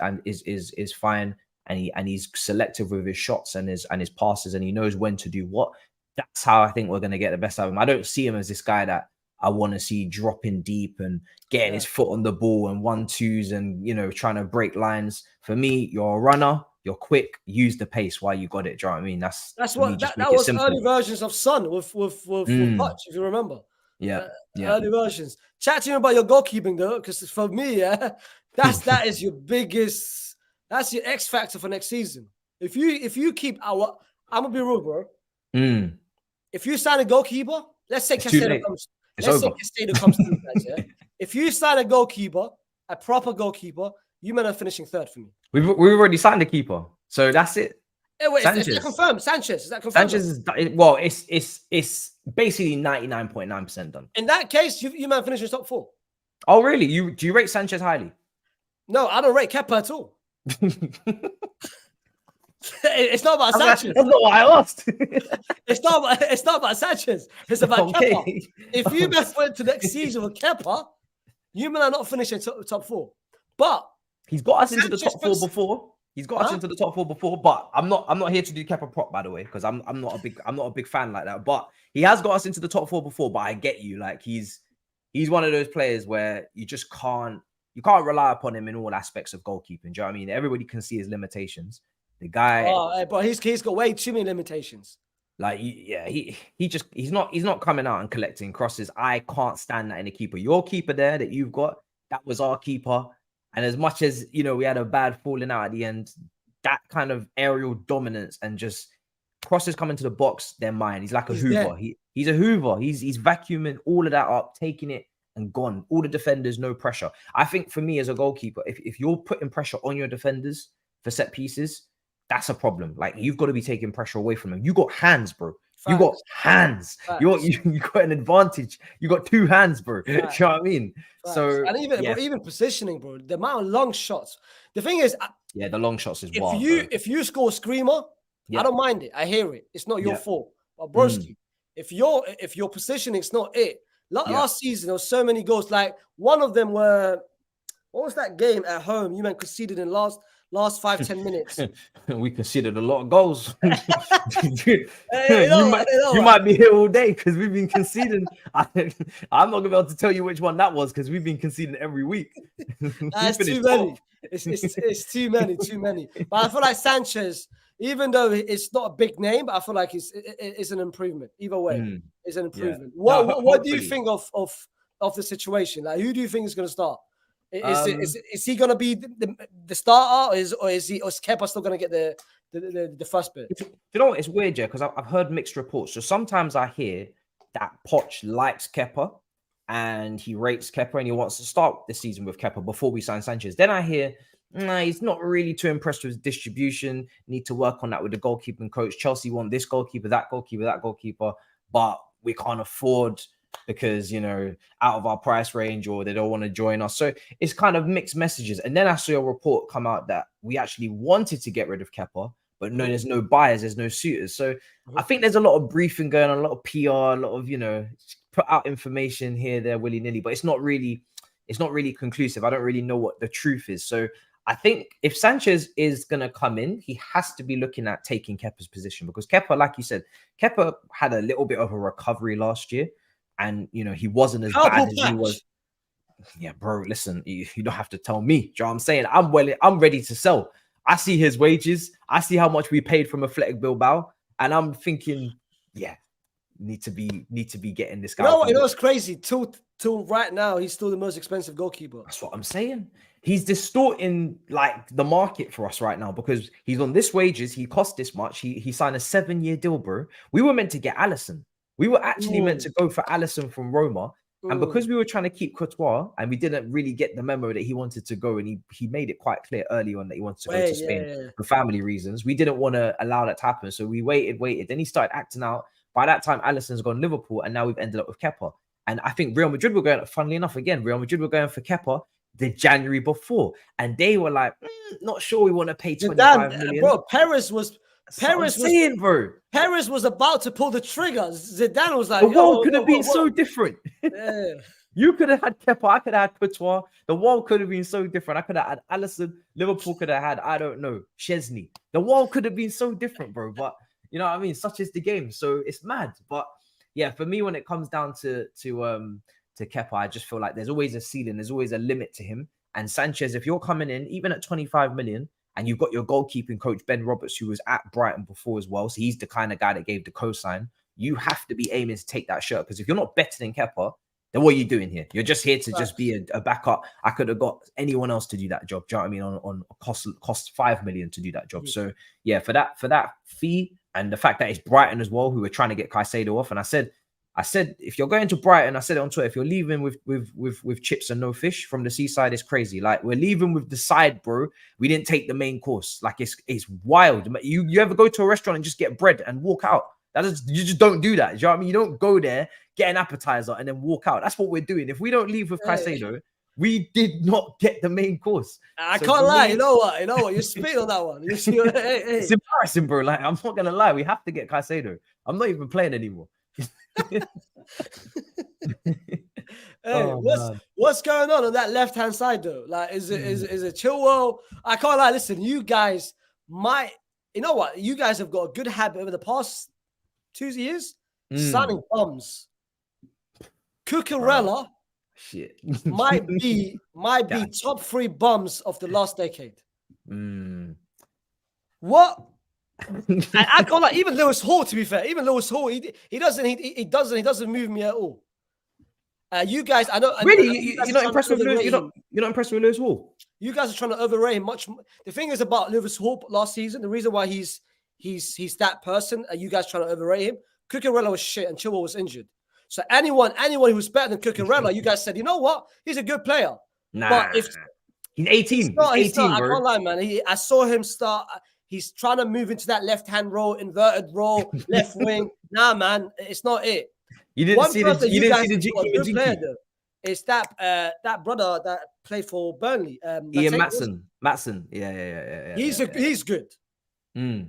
fine, and he's selective with his shots and his passes, and he knows when to do what, that's how I think we're going to get the best out of him. I don't see him as this guy that I want to see dropping deep and getting his foot on the ball and 1-2s and trying to break lines. For me, you're a runner, you're quick, use the pace while you got it. Do you know what I mean? That's what that was early versions of Son with Poch, if you remember. Yeah. Early versions. Chat to me about your goalkeeping though, because for me, that is your biggest. That's your X factor for next season. If you keep I'm gonna be real, bro. If you sign a goalkeeper, let's say Caicedo comes. Let's say Caicedo comes to you guys. Yeah. If you sign a goalkeeper, a proper goalkeeper, you men are finishing third for me. We've already signed a keeper, so that's it. Wait, is that confirmed? Sanchez, is that confirmed? Sanchez is it's basically 99.9% done. In that case, you man finish in top 4. Oh, really? Do you rate Sanchez highly? No, I don't rate Kepa at all. It's not about Sanchez. That's not what I asked. It's not about Sanchez. It's about Kepa. If you man went to next season with Kepa, you man are not finishing top 4. But he's got us into the top 4 before. He's got us into the top 4 before, but I'm not here to do Kepa prop, by the way, because I'm not a big fan like that. But he has got us into the top 4 before. But I get you, like he's one of those players where you just can't rely upon him in all aspects of goalkeeping. Do you know what I mean? Everybody can see his limitations. The guy, but he's got way too many limitations. Like he's not coming out and collecting crosses. I can't stand that in a keeper. Your keeper there that you've got, that was our keeper. And as much as, we had a bad falling out at the end, that kind of aerial dominance and just crosses coming to the box, they're mine. He's like a Hoover. He's a Hoover. He's vacuuming all of that up, taking it and gone. All the defenders, no pressure. I think for me as a goalkeeper, if you're putting pressure on your defenders for set pieces, that's a problem. Like you've got to be taking pressure away from them. You got hands, bro. You got hands. You got an advantage. You got 2 hands, bro. You know what I mean? So and even positioning, bro. The amount of long shots. The thing is, the long shots is wild. If you score a screamer, I don't mind it. I hear it. It's not your fault. But broski, if your positioning's not it. Last season there was so many goals. Like one of them were, what was that game at home? You man conceded in last 5-10 minutes. We conceded a lot of goals. You might be here all day because we've been conceding. I'm not gonna be able to tell you which one that was because we've been conceding every week. It's too many. It's too many. But I feel like Sanchez, even though it's not a big name, but I feel like it's an improvement. Either way, it's an improvement. What do you think of the situation? Like, who do you think is going to start? Is he going to be the starter, or is Kepa still going to get the first bit? You know what? It's weird, yeah, because I've heard mixed reports. So sometimes I hear that Poch likes Kepa and he rates Kepa and he wants to start the season with Kepa before we sign Sanchez. Then I hear he's not really too impressed with his distribution. Need to work on that with the goalkeeping coach. Chelsea want this goalkeeper, that goalkeeper, but we can't afford because, out of our price range, or they don't want to join us. So it's kind of mixed messages. And then I saw a report come out that we actually wanted to get rid of Kepa, but no, there's no buyers, there's no suitors. So I think there's a lot of briefing going on, a lot of PR, a lot of, put out information here, there, willy-nilly, but it's not really conclusive. I don't really know what the truth is. So I think if Sanchez is going to come in, he has to be looking at taking Kepa's position, because Kepa, like you said, Kepa had a little bit of a recovery last year. And, he wasn't as bad as he was. Yeah, bro, listen, you don't have to tell me. Do you know what I'm saying? I'm ready to sell. I see his wages. I see how much we paid from Athletic Bilbao. And I'm thinking, need to be getting this guy. You know what's crazy? Till right now, he's still the most expensive goalkeeper. That's what I'm saying. He's distorting like the market for us right now, because he's on this wages. He cost this much. He signed a 7-year deal, bro. We were meant to get Alisson. We were actually meant to go for Alisson from Roma, And because we were trying to keep Courtois and we didn't really get the memo that he wanted to go, and he made it quite clear early on that he wanted to go to Spain for family reasons, we didn't want to allow that to happen. So we waited. Then he started acting out. By that time, Alisson's gone Liverpool, and now we've ended up with Kepa. And I think Real Madrid were going, funnily enough, Real Madrid were going for Kepa the January before. And they were like, not sure we want to pay 25 million. Bro, Perez was about to pull the trigger. Zidane was like, the world could have been so different. Yeah. You could have had Kepa, I could have had Courtois. The world could have been so different. I could have had Alisson. Liverpool could have had, I don't know, Chesney. The world could have been so different, bro. But you know what I mean? Such is the game. So it's mad. But yeah, for me, when it comes down to Kepa, I just feel like there's always a ceiling. There's always a limit to him. And Sanchez, if you're coming in, even at 25 million, and you've got your goalkeeping coach, Ben Roberts, who was at Brighton before as well. So he's the kind of guy that gave the cosign. You have to be aiming to take that shirt, because if you're not better than Kepa, then what are you doing here? You're just here to just be a backup. I could have got anyone else to do that job. Do you know what I mean? On cost 5 million to do that job. So yeah, for that fee, and the fact that it's Brighton as well, who are trying to get Caicedo off. And I said, if you're going to Brighton, I said it on Twitter, if you're leaving with chips and no fish from the seaside, it's crazy. Like, we're leaving with the side, bro. We didn't take the main course. Like, it's wild. You ever go to a restaurant and just get bread and walk out? You just don't do that. Do you know what I mean? You don't go there, get an appetizer, and then walk out. That's what we're doing. If we don't leave with Caicedo, we did not get the main course. I can't lie. You know what? You're spitting on that one. It's embarrassing, bro. Like, I'm not gonna lie. We have to get Caicedo. I'm not even playing anymore. What's going on that left hand side though? Like, is it Chilwell? I can't lie. Listen, you guys you know what? You guys have got a good habit over the past 2 years signing bums. Cucurella might be top 3 bums of the last decade. What? I can't like, even Lewis Hall, to be fair. Even Lewis Hall, he doesn't move me at all. You guys, I know. Really, you're not impressed with Lewis? You're not impressed with Lewis Hall? You guys are trying to overrate him much. The thing is about Lewis Hall last season. The reason why he's that person, and you guys trying to overrate him. Cucurella was shit, and Chilwell was injured. So anyone who was better than Cucurella, you guys said, you know what? He's a good player. Nah, but if he's 18, he's 18, bro. I can't lie, man. I saw him start. He's trying to move into that left-hand role, inverted role, left wing. Nah, man, it's not it. You didn't see the player though. It's that brother that played for Burnley. Ian Matson. Yeah. He's good. He's good. I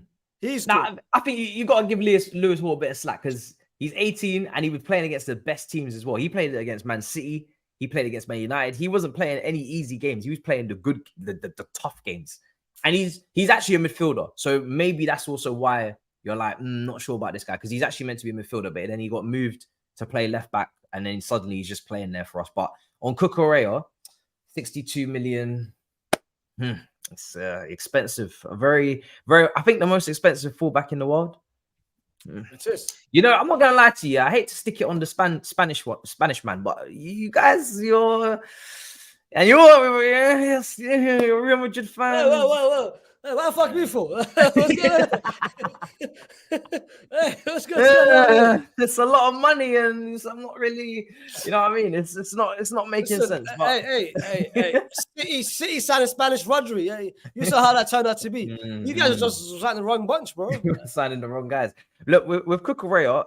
think you got to give Lewis Hall a bit of slack, because he's 18 and he was playing against the best teams as well. He played against Man City. He played against Man United. He wasn't playing any easy games. He was playing the tough games. And he's actually a midfielder. So maybe that's also why you're like, not sure about this guy, because he's actually meant to be a midfielder, but then he got moved to play left back, and then suddenly he's just playing there for us. But on Cucurella, 62 million, it's expensive. A very, very, I think the most expensive fullback in the world. It is. You know, I'm not gonna lie to you. I hate to stick it on the Spanish man, but you guys, you're a Real Madrid fan. Whoa. Hey, what the fuck me for? What's going on? It's a lot of money, and I'm not really, you know what I mean? It's not making sense. But... Hey. City signing Spanish Rodri. Hey, you saw how that turned out to be. You guys are just signing the wrong bunch, bro. Signing the wrong guys. Look, with Cucurella,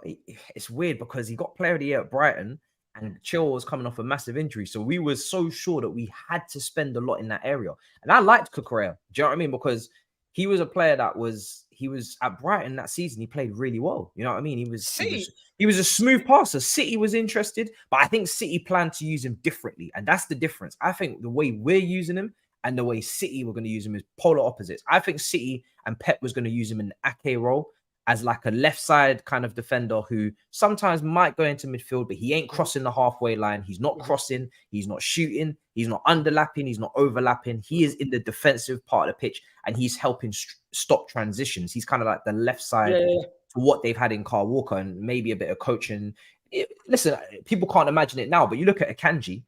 it's weird because he got Player of the Year at Brighton, and Chilwell was coming off a massive injury. So we were so sure that we had to spend a lot in that area. And I liked Cucurella. Do you know what I mean? Because he was a player that he was at Brighton that season. He played really well. You know what I mean? He was a smooth passer. City was interested, but I think City planned to use him differently. And that's the difference. I think the way we're using him and the way City were going to use him is polar opposites. I think City and Pep was going to use him in the Ake role, as like a left side kind of defender who sometimes might go into midfield, but he ain't crossing the halfway line. He's not crossing. He's not shooting. He's not underlapping. He's not overlapping. He is in the defensive part of the pitch, and he's helping stop transitions. He's kind of like the left side to what they've had in Kyle Walker, and maybe a bit of coaching. Listen, people can't imagine it now, but you look at Akanji.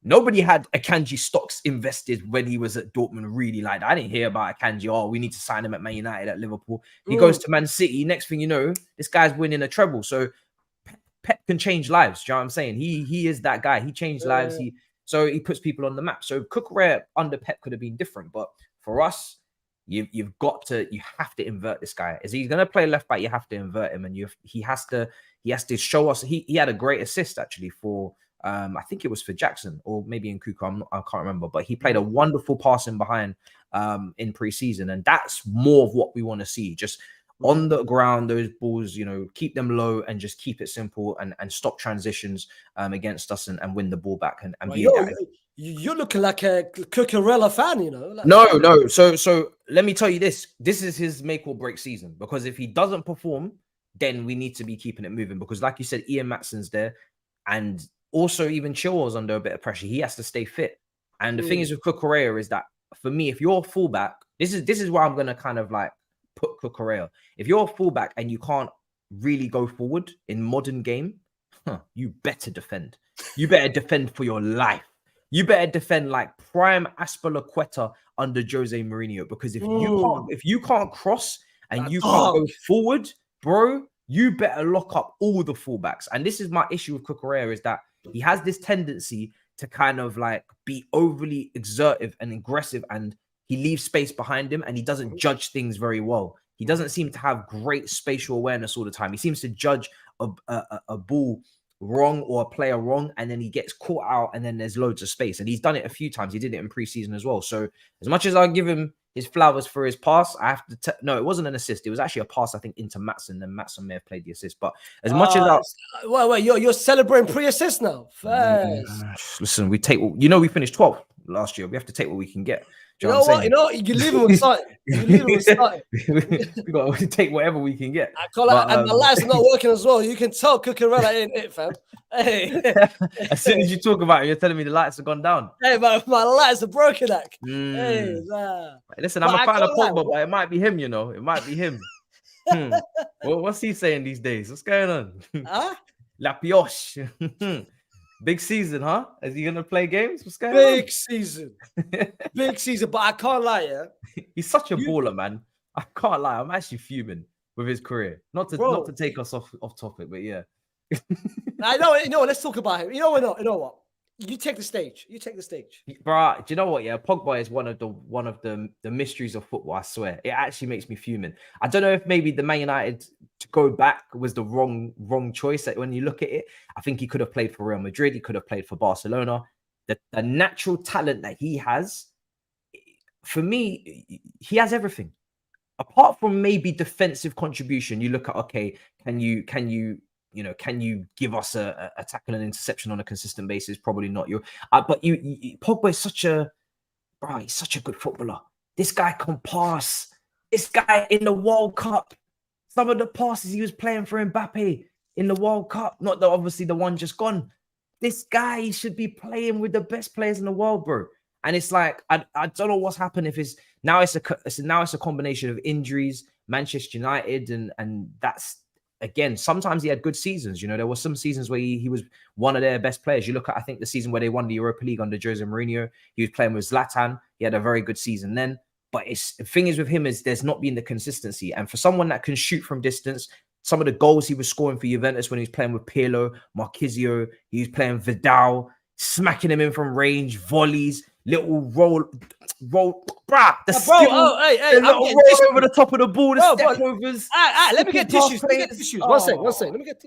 Nobody had Akanji stocks invested when he was at Dortmund. Really, like, I didn't hear about Akanji. Oh, we need to sign him at Man United, at Liverpool. He goes to Man City. Next thing you know, this guy's winning a treble. So Pep can change lives. Do you know what I'm saying? He is that guy. He changed lives. So he puts people on the map. So Cucurella under Pep could have been different, but for us, you have to invert this guy. Is he going to play left back? You have to invert him, and he has to show us. He had a great assist actually for I think it was for Jackson or maybe in Kuka. I can't remember, but he played a wonderful passing behind in pre-season, and that's more of what we want to see. Just on the ground, those balls, keep them low and just keep it simple and stop transitions against us and win the ball back and be you're looking like a Cucurella fan, No. So let me tell you this. This is his make or break season, because if he doesn't perform, then we need to be keeping it moving, because like you said, Ian Matson's there, and also even Chilwell's under a bit of pressure. He has to stay fit. And the thing is with Cucurella is that, for me, if you're a fullback, this is where I'm going to kind of like put Cucurella. If you're a fullback and you can't really go forward in modern game, you better defend. You better defend for your life. You better defend like prime Aspilicueta under Jose Mourinho, because if you can't cross and you can't go forward, bro, you better lock up all the fullbacks. And this is my issue with Cucurella, is that he has this tendency to kind of like be overly exertive and aggressive, and he leaves space behind him, and he doesn't judge things very well. He doesn't seem to have great spatial awareness all the time. He seems to judge a ball wrong or a player wrong, and then he gets caught out, and then there's loads of space. And he's done it a few times. He did it in preseason as well. So as much as I give him his flowers for his pass, I have to no, it wasn't an assist. It was actually a pass, I think, into Matson. Then Matson may have played the assist. But as much as wait, you're celebrating pre-assist now. Listen, we finished 12th last year. We have to take what we can get. You know what? You leave him with something. We got to take whatever we can get. I call it, and the lights are not working as well. You can tell Cucurella ain't it, fam. Hey. As soon as you talk about it, you're telling me the lights have gone down. Hey, my lights are broken, Ak. Hey, listen, I'm a fan of Pogba, but it might be him, It might be him. Well, what's he saying these days? What's going on? Huh? La Pioche. Big season, huh? Is he going to play games? What's going on? Big season. Big season. But I can't lie, He's such a baller, man. I can't lie. I'm actually fuming with his career. Not to take us off topic, but yeah. I know. Let's talk about him. You know what? You take the stage. Bro, do you know what? Yeah, Pogba is one of the mysteries of football. I swear, it actually makes me fuming. I don't know if maybe the Man United to go back was the wrong choice. When you look at it, I think he could have played for Real Madrid. He could have played for Barcelona. The natural talent that he has, for me, he has everything. Apart from maybe defensive contribution, you look at, okay, can you give us a tackle and interception on a consistent basis? Probably not. But Pogba is he's such a good footballer. This guy can pass. This guy in the World Cup, some of the passes he was playing for Mbappe in the World Cup, not obviously the one just gone. This guy should be playing with the best players in the world, bro. And it's like, I don't know what's happened. If it's a combination of injuries, Manchester United, and that's, again, sometimes he had good seasons. There were some seasons where he was one of their best players. You look at, I think, the season where they won the Europa League under Jose Mourinho. He was playing with Zlatan. He had a very good season then. But the thing is with him is there's not been the consistency. And for someone that can shoot from distance, some of the goals he was scoring for Juventus when he was playing with Pirlo, Marquisio, he was playing Vidal, smacking him in from range, volleys, little roll, bruh, the skill, roll over the top of the ball, the step overs. Let me get tissues. One second. Let me get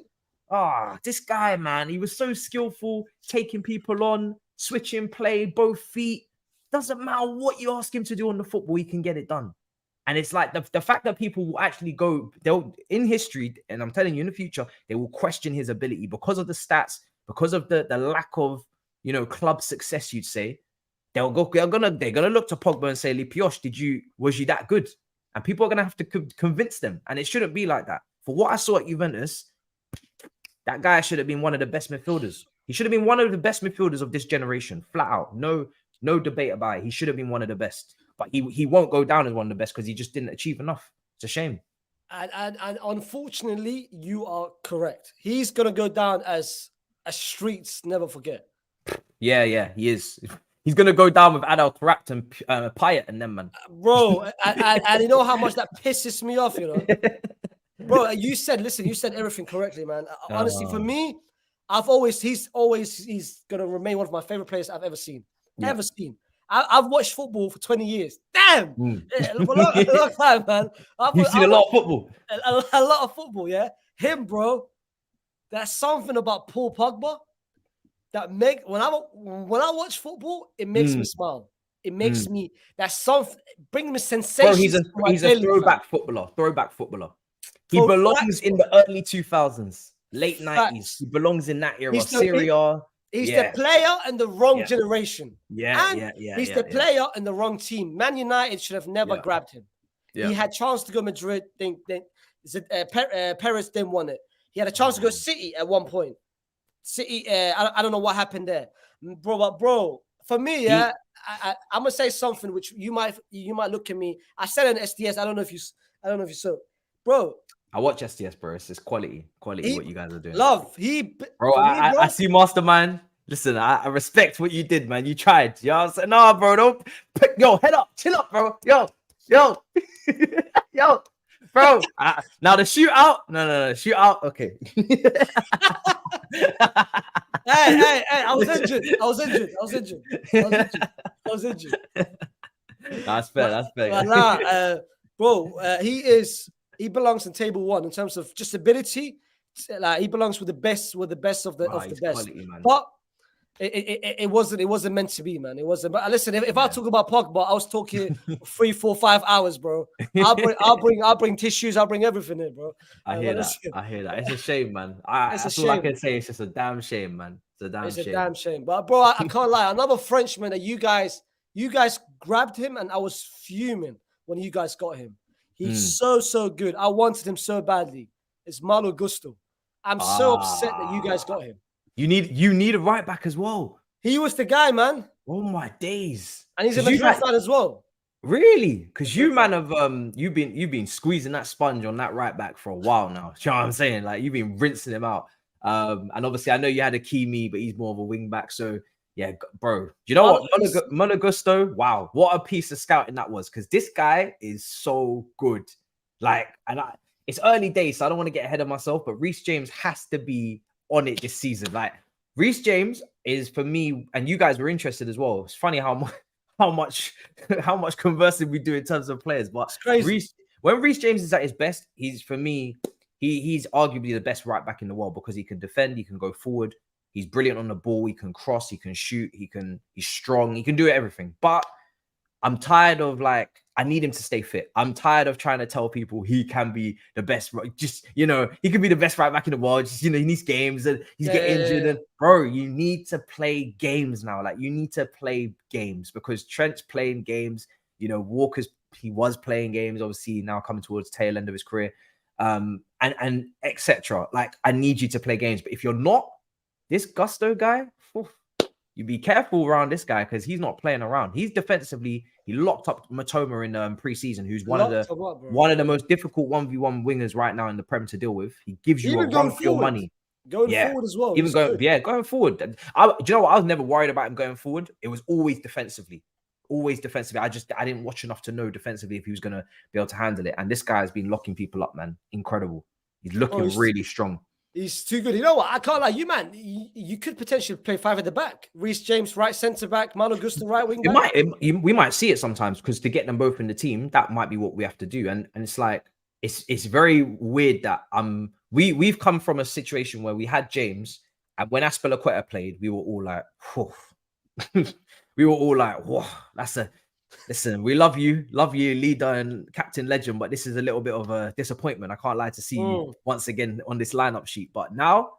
this guy, man, he was so skillful, taking people on, switching play, both feet. Doesn't matter what you ask him to do on the football, he can get it done. And it's like the fact that people will actually they'll in history, and I'm telling you, in the future, they will question his ability because of the stats, because of the lack of club success, you'd say. They're gonna look to Pogba and say, Pioche, was you that good? And people are gonna have to convince them. And it shouldn't be like that. For what I saw at Juventus, that guy should have been one of the best midfielders. He should have been one of the best midfielders of this generation, flat out. No debate about it. He should have been one of the best. But he won't go down as one of the best because he just didn't achieve enough. It's a shame. And unfortunately, you are correct. He's gonna go down as streets never forget. Yeah, he is. He's going to go down with Adel Taarabt and Payet and them, man. Bro, and you know how much that pisses me off, bro, you said everything correctly, man. Honestly, for me, he's gonna remain one of my favorite players I've ever seen. Yeah. Ever seen. I've watched football for 20 years. Damn! Yeah, for a long time, man. You've seen a lot of football. A lot of football, yeah. Him, bro. There's something about Paul Pogba that when I watch football, it makes me smile. It makes me bring me sensations. Bro, he's a throwback footballer. He belongs in the early 2000s, late 90s. He belongs in that era. He's the player in the wrong generation. Yeah. He's the player in the wrong team. Man United should have never grabbed him. He had chance to go Madrid. Perez didn't want it. He had a chance to go City at one point. City, I don't know what happened there, bro. For me, I'm gonna say something which you might look at me. I said it in SDS. I don't know if you saw, bro. I watch SDS, bro. It's quality. What you guys are doing. Bro. I see Mastermind. Listen, I respect what you did, man. You tried. You know what I'm saying? No, bro, don't head up, chill up, bro. Yo, bro. Now the shootout. No, shootout. Okay. Hey, I was injured. That's fair. Bro, he belongs in table 1 in terms of just ability. Like, he belongs with the best of the best. Quality, man. But it wasn't meant to be, man. It wasn't. But listen, if I talk about Pogba, I was talking 3, 4, 5 hours, bro. I'll bring tissues. I'll bring everything in, bro. I hear that. It's a shame, man. That's all I can say. It's just a damn shame, man. It's a damn shame. But bro, I can't lie. Another Frenchman that you guys grabbed him, and I was fuming when you guys got him. He's so good. I wanted him so badly. It's Malo Gusto. I'm so upset that you guys got him. You need a right back as well. He was the guy, man. Oh my days! And he's a Madrid fan as well. Really? Because you, man, have you've been squeezing that sponge on that right back for a while now. You know what I'm saying? Like, you've been rinsing him out. And obviously, I know you had a Kimi, but he's more of a wing back. So yeah, bro. You know what? Malo Gusto, wow, what a piece of scouting that was. Because this guy is so good. Like, it's early days, so I don't want to get ahead of myself. But Reece James has to be on it this season. Like, Reece James is, for me, and you guys were interested as well. It's funny how much conversing we do in terms of players, but it's crazy. When Reece James is at his best, he's, for me, he's arguably the best right back in the world, because he can defend, he can go forward, he's brilliant on the ball, he can cross, he can shoot, he's strong, he can do everything. But I'm tired of, like, I need him to stay fit. I'm tired of trying to tell people he can be the best. Just, he can be the best right back in the world. Just, he needs games and he's getting injured. And bro, you need to play games now. Like, you need to play games, because Trent's playing games. Walker's, he was playing games, obviously now coming towards the tail end of his career, and etc. Like, I need you to play games. But if you're not, this Gusto guy, you be careful around this guy, because he's not playing around. He's defensively, he locked up Matoma in pre-season, who's one of the most difficult 1v1 wingers right now in the Prem to deal with. He gives you a run for your money. Going forward as well. Going forward. Do you know what? I was never worried about him going forward. It was always defensively. I didn't watch enough to know defensively if he was going to be able to handle it. And this guy has been locking people up, man. Incredible. He's looking really strong. He's too good. You know what? I can't lie. You, man, you could potentially play 5 at the back. Reece James, right centre back. Malo Gusto, right wing back. We might see it sometimes, because to get them both in the team, that might be what we have to do. And it's like, it's very weird that we've come from a situation where we had James, and when Aspilicueta played, we were all like, whoa. We were all like, whoa, listen, we love you, leader and captain legend, but this is a little bit of a disappointment. I can't lie to see you once again on this lineup sheet. But now,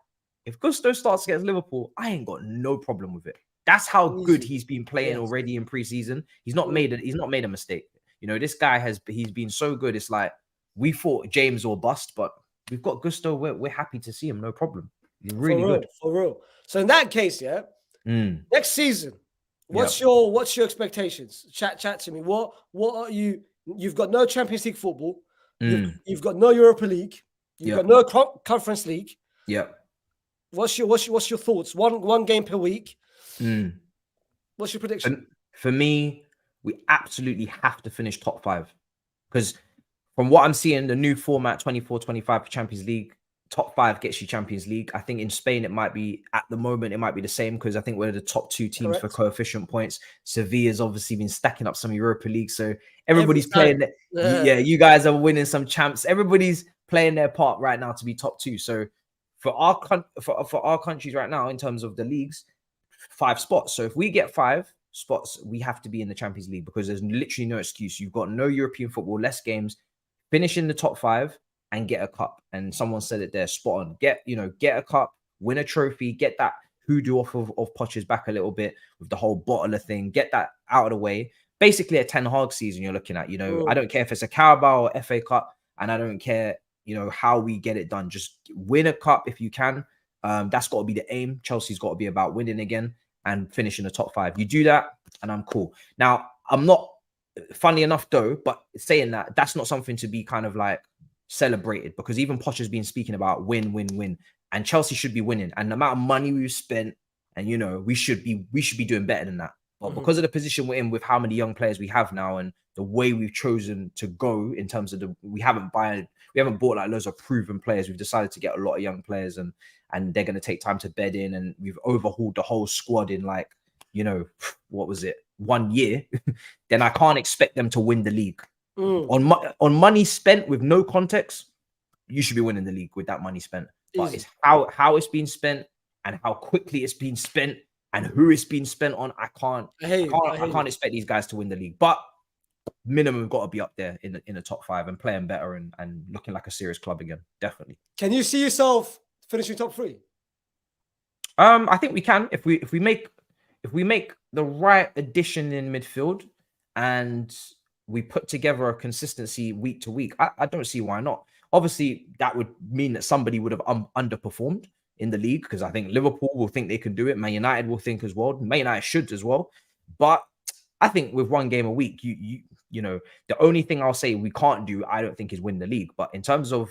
if Gusto starts against Liverpool, I ain't got no problem with it. That's how good he's been playing already in preseason. He's not made a mistake. This guy he's been so good. It's like, we thought James or bust, but we've got Gusto. We're happy to see him. No problem. He's really good. For real. So in that case, next season, what's your expectations? Chat to me. What are you? You've got no Champions League football. You've got no Europa League. You've got no Conference League. Yeah. What's your thoughts? One game per week. What's your prediction? For me, we absolutely have to finish top 5, because from what I'm seeing, the new format 24-25 Champions League, top 5 gets you Champions League. I think in Spain it might be, at the moment, it might be the same, because I think we're the top 2 teams for coefficient points. Sevilla's obviously been stacking up some Europa League, so everybody's playing. Yeah, you guys are winning some champs. Everybody's playing their part right now to be top 2. So for our countries right now, in terms of the leagues, 5 spots. So if we get 5 spots, we have to be in the Champions League, because there's literally no excuse. You've got no European football, less games. Finish in the top 5 and get a cup. And someone said it there, spot on. Get a cup, win a trophy, get that hoodoo off of Poch's back a little bit with the whole bottler thing. Get that out of the way. Basically a Ten Hag season you're looking at. I don't care if it's a Carabao or FA Cup, and I don't care, how we get it done. Just win a cup if you can. That's got to be the aim. Chelsea's got to be about winning again and finish in the top 5. You do that, and I'm cool. Now, I'm not, funny enough though, but saying that, that's not something to be kind of like celebrated, because even Poch has been speaking about win, and Chelsea should be winning. And the amount of money we've spent, and we should be doing better than that. But because of the position we're in, with how many young players we have now, and the way we've chosen to go in terms of we haven't bought like loads of proven players. We've decided to get a lot of young players, and they're going to take time to bed in. And we've overhauled the whole squad in like, what was it, 1 year. Then I can't expect them to win the league. On money spent with no context. You should be winning the league with that money spent. But it's how it's been spent, and how quickly it's been spent, and who it's been spent on. I can't expect these guys to win the league, but minimum got to be up there in the top 5 and playing better and looking like a serious club again. Definitely. Can you see yourself finishing top 3? I think we can, if we make the right addition in midfield, and we put together a consistency week to week. I don't see why not. Obviously, that would mean that somebody would have underperformed in the league, because I think Liverpool will think they can do it. Man United will think as well. Man United should as well. But I think with 1 game a week, the only thing I'll say we can't do, I don't think, is win the league. But in terms of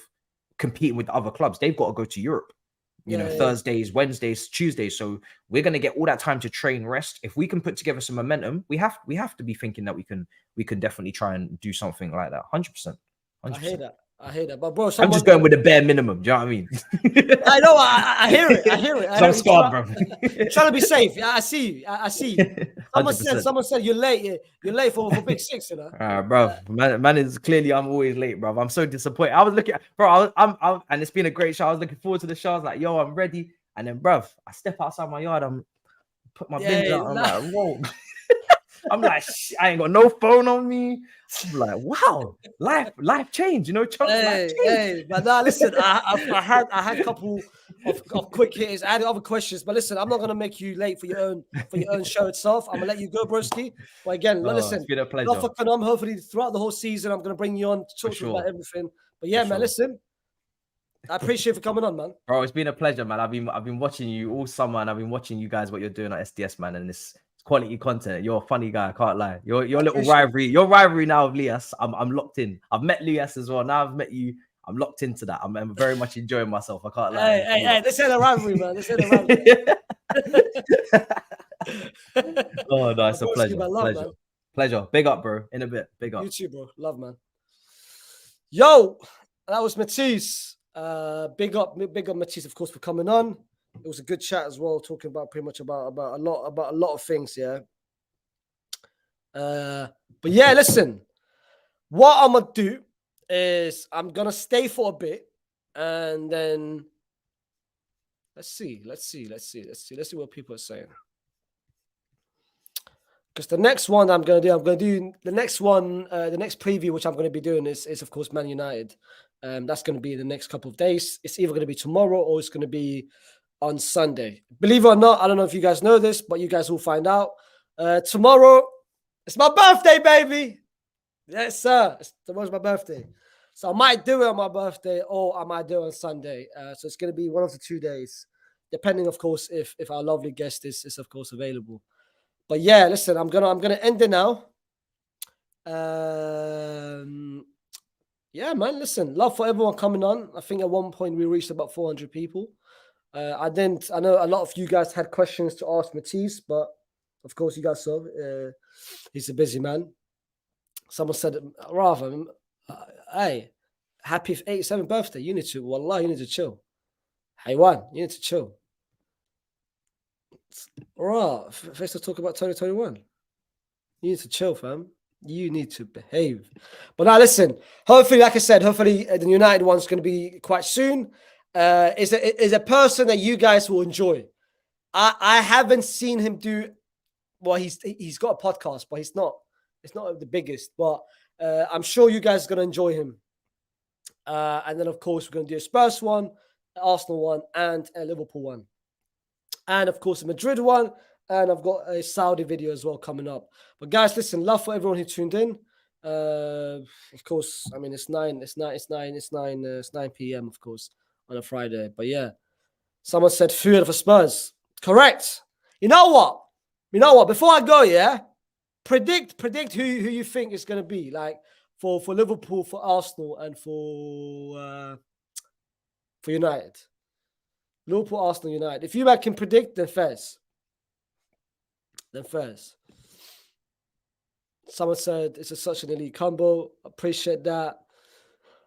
competing with the other clubs, they've got to go to Europe. Thursdays, Wednesdays, Tuesdays. So we're going to get all that time to train, rest. If we can put together some momentum, we have to be thinking that we can definitely try and do something like that. 100%. I hear that. But bro, I'm just going with the bare minimum. Do you know what I mean? I know. I hear it. I'm scared, bro. Trying to be safe. Yeah, I see you. Someone said you're late. You're late for Big 6, bro. Man is clearly, I'm always late, bro. I'm so disappointed. I was looking, bro. I'm and it's been a great show. I was looking forward to the show. I was like, yo, I'm ready. And then, bro, I step outside my yard. I'm put my bins out. I'm like, whoa. I'm like, I ain't got no phone on me. I'm like, wow, life change, But now listen, I had a couple of quick hitters. I had other questions, but listen, I'm not gonna make you late for your own show itself. I'm gonna let you go, broski. But again, listen, it's been a pleasure. Hopefully, throughout the whole season, I'm gonna bring you on to talk to you about everything. But yeah, man, listen, I appreciate you for coming on, man. Bro, it's been a pleasure, man. I've been watching you all summer, and I've been watching you guys what you're doing at SDS, man, and this quality content. You're a funny guy, I can't lie. Your little rivalry now of Lias, I'm locked in. I've met Lias as well. Now I've met you. I'm locked into that. I'm very much enjoying myself. I can't lie. Hey, this ain't a rivalry, man. This ain't a rivalry. Oh no, it's a pleasure. Pleasure. Big up, bro. In a bit. Big up. You too, bro. Love, man. Yo, that was Matisse. Big up Matisse, of course, for coming on. It was a good chat as well, talking about pretty much about a lot of things, yeah. But yeah, listen. What I'm gonna do is I'm gonna stay for a bit, and then let's see what people are saying. Because the next one I'm gonna do the next one, the next preview which I'm gonna be doing is of course Man United. That's gonna be the next couple of days. It's either gonna be tomorrow or it's gonna be on Sunday. Believe it or not, I don't know if you guys know this, but you guys will find out. Tomorrow, it's my birthday, baby. Yes, sir. Tomorrow's my birthday. So I might do it on my birthday or I might do it on Sunday. So it's going to be one of the 2 days, depending, of course, if our lovely guest is of course, available. But yeah, listen, I'm gonna end it now. Yeah, man, listen, love for everyone coming on. I think at one point we reached about 400 people. I know a lot of you guys had questions to ask Matisse, but of course you guys saw he's a busy man. Someone said, rather, Hey, happy 87th birthday. You need to, wallah, you need to chill. Haywan, you need to chill. Right, first let's talk about 2021. You need to chill, fam. You need to behave. But now, listen. Hopefully, like I said, hopefully the United one's going to be quite soon. Is a person that you guys will enjoy. I haven't seen him do. Well, he's got a podcast, but it's not the biggest. But I'm sure you guys are going to enjoy him. And then, of course, we're going to do a Spurs one, Arsenal one, and a Liverpool one. And, of course, a Madrid one. And I've got a Saudi video as well coming up. But, guys, listen, love for everyone who tuned in. Of course, I mean, it's 9 p.m., of course, on a Friday. But, yeah, someone said Fuel for Spurs. Correct. You know what? Before I go, yeah, predict who you think is going to be, like, for Liverpool, for Arsenal, and for United. Liverpool, Arsenal, United. If you guys can predict, then first. Someone said it's such an elite combo. Appreciate that.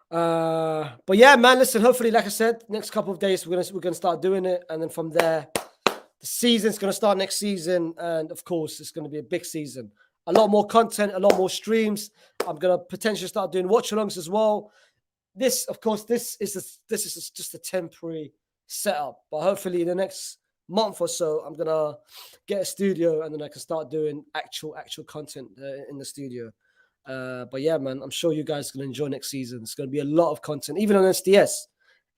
But yeah, man, listen, hopefully, like I said, next couple of days we're gonna start doing it, and then from there, the season's gonna start next season, and of course, it's gonna be a big season. A lot more content, a lot more streams. I'm gonna potentially start doing watch-alongs as well. This, of course, this is just a temporary setup, but hopefully in the next month or so, I'm gonna get a studio, and then I can start doing actual content in the studio. But yeah, man, I'm sure you guys are gonna enjoy next season. It's gonna be a lot of content, even on SDS.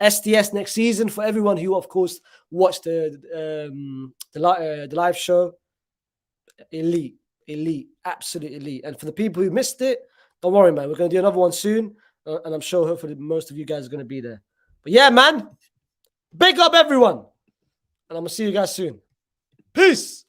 SDS next season for everyone who, of course, watched the live show. Elite, absolutely elite. And for the people who missed it, don't worry, man. We're gonna do another one soon, and I'm sure hopefully most of you guys are gonna be there. But yeah, man, big up everyone. And I'm going to see you guys soon. Peace.